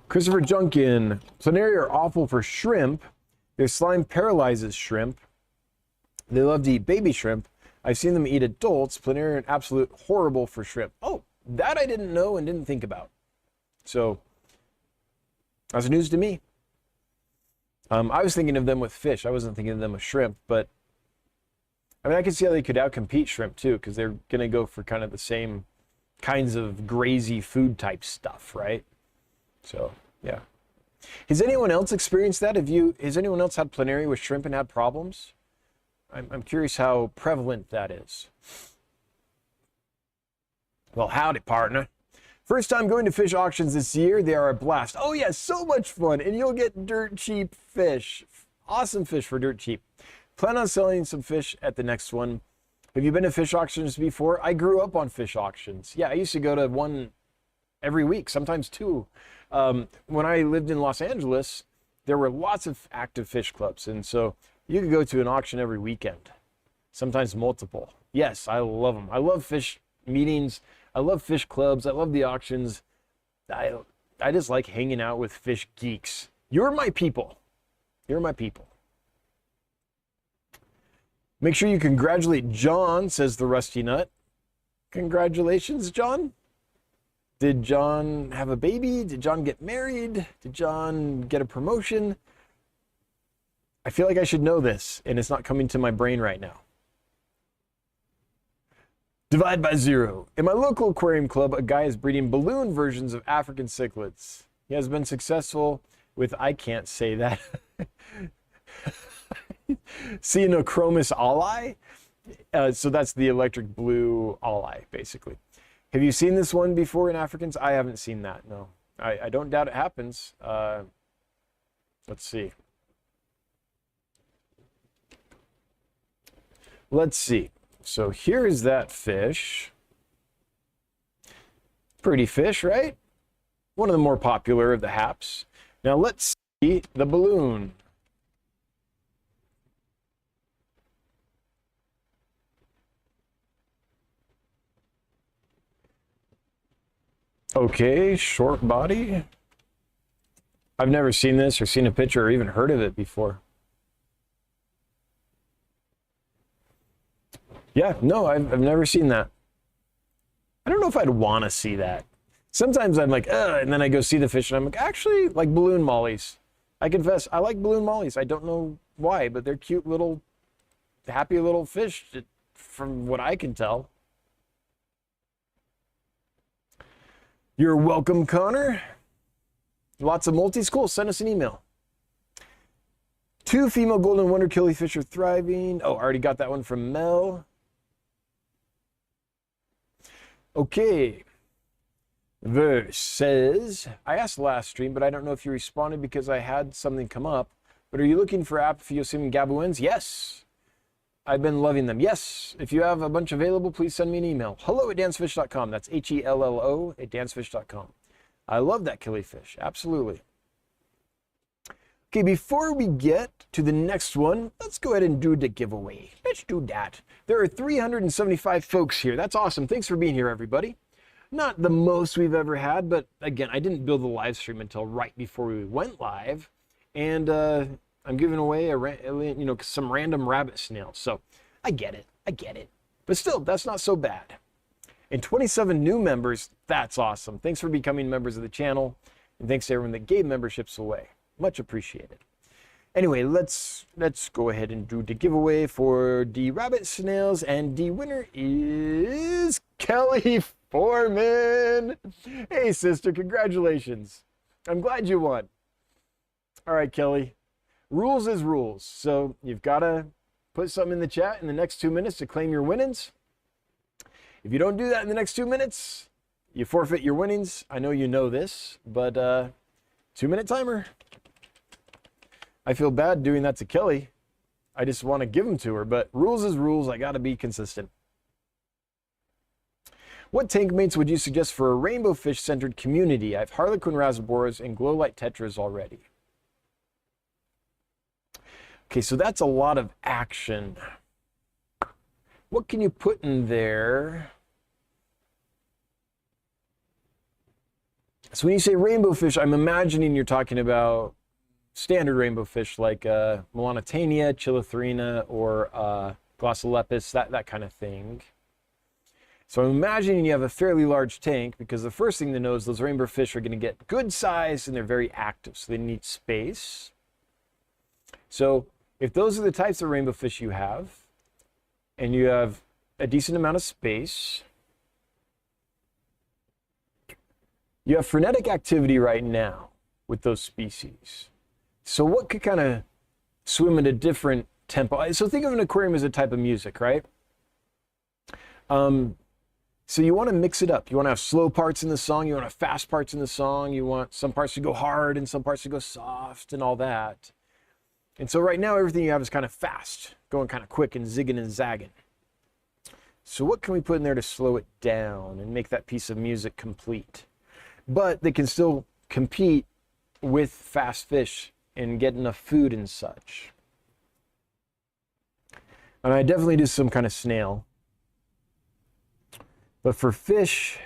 Christopher Junkin, planaria are awful for shrimp. Their slime paralyzes shrimp. They love to eat baby shrimp. I've seen them eat adults. Planaria are an absolute horrible for shrimp. Oh, that I didn't know and didn't think about. So that's news to me. I was thinking of them with fish. I wasn't thinking of them with shrimp, but I mean, I can see how they could outcompete shrimp too, because they're going to go for kind of the same kinds of grazy food type stuff, right? So, yeah. Has anyone else experienced that? Has anyone else had planaria with shrimp and had problems? I'm curious how prevalent that is. Well, howdy, partner. First time going to fish auctions this year. They are a blast. Oh yeah, so much fun, and you'll get dirt cheap fish. Awesome fish for dirt cheap. Plan on selling some fish at the next one. Have you been to fish auctions before? I grew up on fish auctions. Yeah, I used to go to one every week, sometimes two. When I lived in Los Angeles, there were lots of active fish clubs, and so you could go to an auction every weekend, sometimes multiple. Yes, I love them. I love fish meetings. I love fish clubs. I love the auctions. I just like hanging out with fish geeks. You're my people. You're my people. Make sure you congratulate John, says the Rusty Nut. Congratulations, John. Did John have a baby? Did John get married? Did John get a promotion? I feel like I should know this, and it's not coming to my brain right now. Divide by zero. In my local aquarium club, a guy is breeding balloon versions of African cichlids. He has been successful with, I can't say that, Cianochromis alli. So that's the electric blue alli, basically. Have you seen this one before in Africans? I haven't seen that, no. I don't doubt it happens. Let's see. Let's see. So here is that fish. Pretty fish, right? One of the more popular of the haps. Now let's see the balloon. Okay, short body. I've never seen this or seen a picture or even heard of it before. Yeah, no, I've never seen that. I don't know if I'd want to see that. Sometimes I'm like, ugh, and then I go see the fish and I'm like, actually, like balloon mollies. I confess, I like balloon mollies. I don't know why, but they're cute little, happy little fish from what I can tell. You're welcome, Connor. Lots of multis, cool. Send us an email. 2 female golden wonder killifish are thriving. Oh, I already got that one from Mel. Okay. Verse says, I asked last stream, but I don't know if you responded because I had something come up. But are you looking for Apophyosemium gabuins? Yes. I've been loving them. Yes. If you have a bunch available, please send me an email. hello@dancefish.com. That's HELLO@dancefish.com. I love that killifish. Absolutely. Okay, before we get to the next one, let's go ahead and do the giveaway. Let's do that. There are 375 folks here. That's awesome. Thanks for being here, everybody. Not the most we've ever had, but again, I didn't build the live stream until right before we went live. And I'm giving away some random rabbit snails. So I get it. But still, that's not so bad. And 27 new members, that's awesome. Thanks for becoming members of the channel. And thanks to everyone that gave memberships away. Much appreciated. Anyway, let's go ahead and do the giveaway for the rabbit snails. And the winner is Kelly Foreman. Hey, sister, congratulations. I'm glad you won. All right, Kelly. Rules is rules. So you've got to put something in the chat in the next 2 minutes to claim your winnings. If you don't do that in the next 2 minutes, you forfeit your winnings. I know you know this, but 2-minute timer. I feel bad doing that to Kelly. I just want to give them to her, but rules is rules. I got to be consistent. What tank mates would you suggest for a rainbow fish-centered community? I have harlequin rasboras and glow light tetras already. Okay, so that's a lot of action. What can you put in there? So when you say rainbow fish, I'm imagining you're talking about standard rainbow fish like Melanotania, Chilothrina, or Glossolepis, that kind of thing. So I'm imagining you have a fairly large tank because the first thing to know is those rainbow fish are going to get good size and they're very active, so they need space. So if those are the types of rainbow fish you have, and you have a decent amount of space, you have frenetic activity right now with those species. So what could kind of swim at a different tempo? So think of an aquarium as a type of music, right? So you want to mix it up. You want to have slow parts in the song. You want to have fast parts in the song. You want some parts to go hard and some parts to go soft and all that. And so right now, everything you have is kind of fast, going kind of quick and zigging and zagging. So what can we put in there to slow it down and make that piece of music complete? But they can still compete with fast fish and get enough food and such. And I definitely do some kind of snail. But for fish,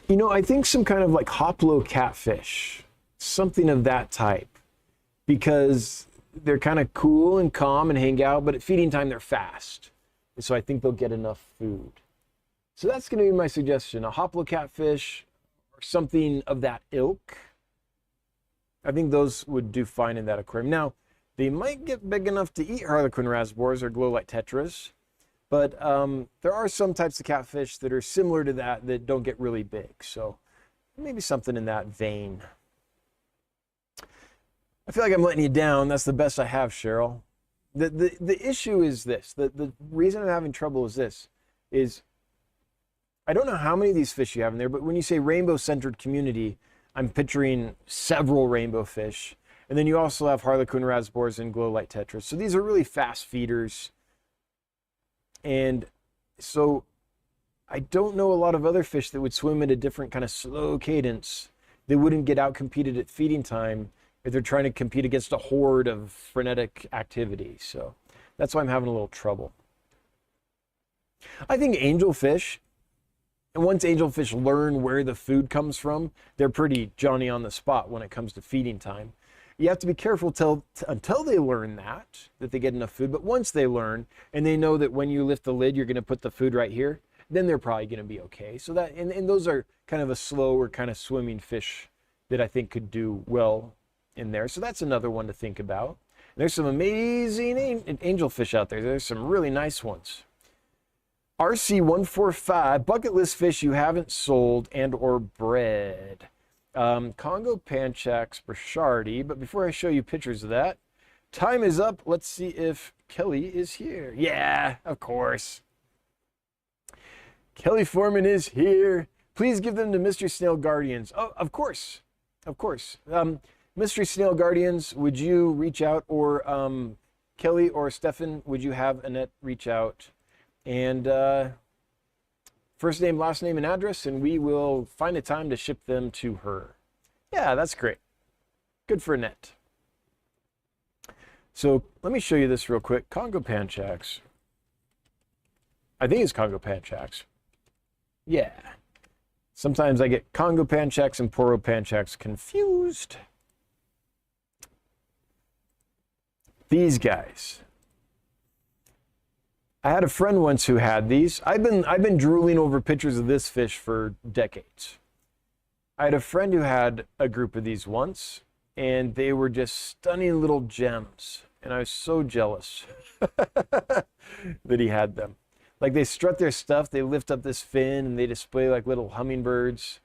I think some kind of like hoplo catfish, something of that type, because they're kind of cool and calm and hang out, but at feeding time they're fast. And so I think they'll get enough food. So that's going to be my suggestion, a hoplo catfish or something of that ilk. I think those would do fine in that aquarium. Now, they might get big enough to eat harlequin rasboras or glow light tetras, but there are some types of catfish that are similar to that don't get really big. So maybe something in that vein. I feel like I'm letting you down. That's the best I have, Cheryl. The issue is this. The reason I'm having trouble is this. I don't know how many of these fish you have in there, but when you say rainbow-centered community, I'm picturing several rainbow fish. And then you also have harlequin rasboras and glow light tetras. So these are really fast feeders. And so I don't know a lot of other fish that would swim at a different kind of slow cadence. They wouldn't get out competed at feeding time if they're trying to compete against a horde of frenetic activity. So that's why I'm having a little trouble. I think angelfish, and once angelfish learn where the food comes from, they're pretty Johnny on the spot when it comes to feeding time. You have to be careful until they learn that they get enough food. But once they learn and they know that when you lift the lid, you're going to put the food right here, then they're probably going to be okay. So that, and those are kind of a slower kind of swimming fish that I think could do well in there. So that's another one to think about. There's some amazing angelfish out there. There's some really nice ones. RC145, bucket list fish you haven't sold and or bred. Congo Panchax Burchardi, but before I show you pictures of that, time is up. Let's see if Kelly is here. Yeah, of course. Kelly Foreman is here. Please give them to Mystery Snail Guardians. Oh, of course. Of course. Mystery Snail Guardians, would you reach out, or Kelly or Stefan, would you have Annette reach out? And first name, last name, and address, and we will find a time to ship them to her. Yeah, that's great. Good for Annette. So let me show you this real quick. Congo Panchax. I think it's Congo Panchax. Yeah. Sometimes I get Congo Panchax and Poro Panchax confused. These guys. I had a friend once who had these. I've been drooling over pictures of this fish for decades. I had a friend who had a group of these once, and they were just stunning little gems. And I was so jealous that he had them. Like, they strut their stuff, they lift up this fin, and they display like little hummingbirds.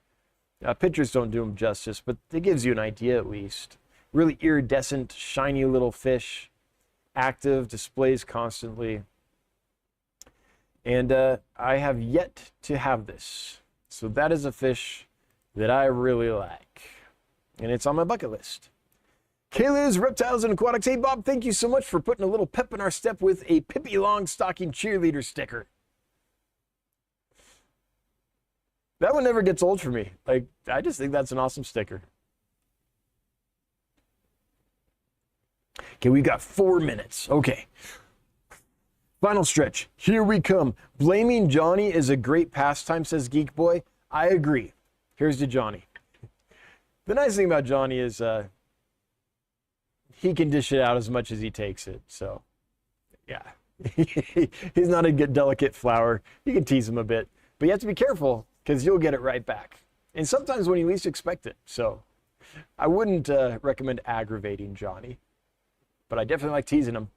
Pictures don't do them justice, but it gives you an idea at least. Really iridescent, shiny little fish, active, displays constantly. And I have yet to have this. So that is a fish that I really like. And it's on my bucket list. Kayla's Reptiles and Aquatics. Hey, Bob, thank you so much for putting a little pep in our step with a Pippi Longstocking cheerleader sticker. That one never gets old for me. Like, I just think that's an awesome sticker. Okay, we've got 4 minutes. Okay. Final stretch. Here we come. Blaming Johnny is a great pastime, says Geek Boy. I agree. Here's to Johnny. The nice thing about Johnny is he can dish it out as much as he takes it. So, yeah. He's not a good, delicate flower. You can tease him a bit. But you have to be careful, because you'll get it right back. And sometimes when you least expect it. So, I wouldn't recommend aggravating Johnny. But I definitely like teasing him.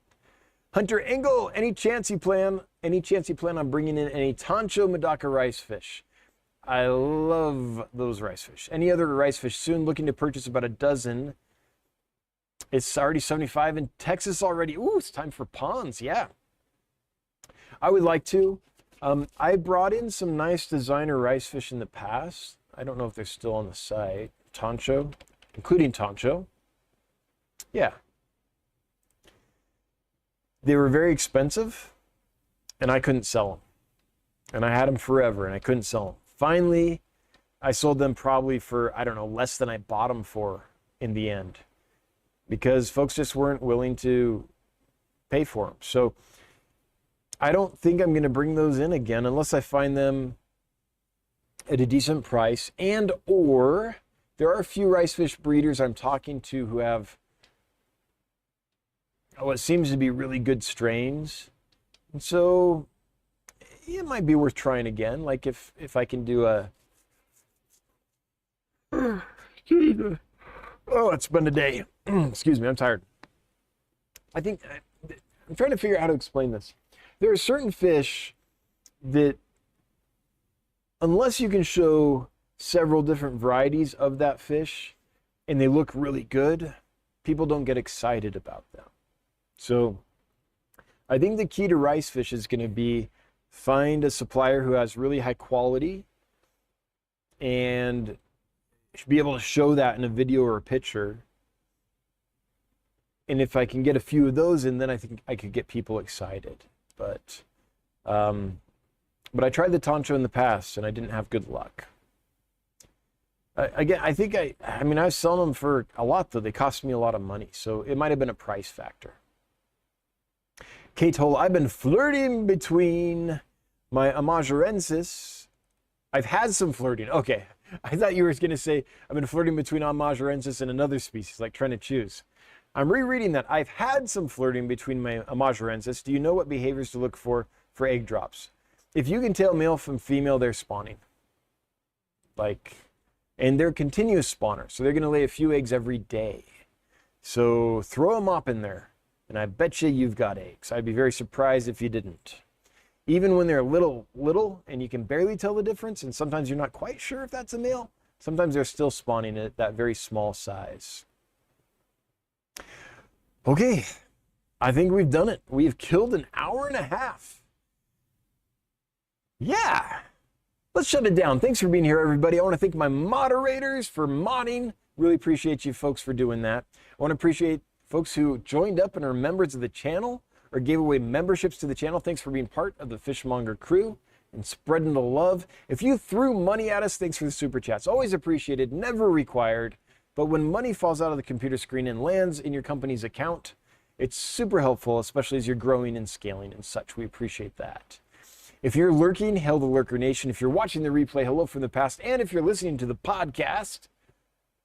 Hunter Engel, any chance you plan on bringing in any Tancho Medaka rice fish? I love those rice fish. Any other rice fish soon? Looking to purchase about a dozen. It's already 75 in Texas already. Ooh, it's time for ponds. Yeah. I would like to. I brought in some nice designer rice fish in the past. I don't know if they're still on the site. Tancho, including Tancho. Yeah. They were very expensive, and I couldn't sell them. And I had them forever, and I couldn't sell them. Finally, I sold them probably for, I don't know, less than I bought them for in the end, because folks just weren't willing to pay for them. So I don't think I'm going to bring those in again unless I find them at a decent price, and or there are a few rice fish breeders I'm talking to who have what seems to be really good strains. And so it might be worth trying again. Like if I can do a... Oh, it's been a day. Excuse me, I'm tired. I think I'm trying to figure out how to explain this. There are certain fish that, unless you can show several different varieties of that fish and they look really good, people don't get excited about them. So I think the key to rice fish is going to be find a supplier who has really high quality and should be able to show that in a video or a picture. And if I can get a few of those in, then I think I could get people excited. But I tried the Tancho in the past and I didn't have good luck. Again, I think I mean, I was selling them for a lot, though. They cost me a lot of money, so it might have been a price factor. Kate Hole, I've been flirting between my Amagerensis. I've had some flirting. Okay, I thought you were going to say I've been flirting between Amagerensis and another species, like trying to choose. I'm rereading that. I've had some flirting between my Amagerensis. Do you know what behaviors to look for egg drops? If you can tell male from female, they're spawning. And they're continuous spawners, so they're going to lay a few eggs every day. So throw them up in there. and I bet you've got eggs. I'd be very surprised if you didn't. Even when they're little, and you can barely tell the difference, and sometimes you're not quite sure if that's a male, sometimes they're still spawning at that very small size. Okay, I think we've done it. We've killed an hour and a half. Yeah, let's shut it down. Thanks for being here, everybody. I want to thank my moderators for modding. Really appreciate you folks for doing that. I want to appreciate folks who joined up and are members of the channel or gave away memberships to the channel. Thanks for being part of the Fishmonger crew and spreading the love. If you threw money at us, thanks for the super chats. Always appreciated, never required. But when money falls out of the computer screen and lands in your company's account, it's super helpful, especially as you're growing and scaling and such. We appreciate that. If you're lurking, hail the Lurker Nation. If you're watching the replay, hello from the past. And if you're listening to the podcast,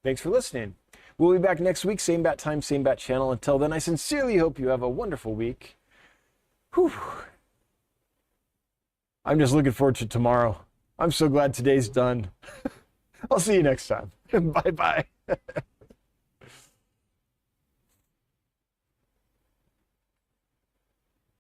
thanks for listening. We'll be back next week, same bat time, same bat channel. Until then, I sincerely hope you have a wonderful week. Whew. I'm just looking forward to tomorrow. I'm so glad today's done. I'll see you next time. Bye-bye.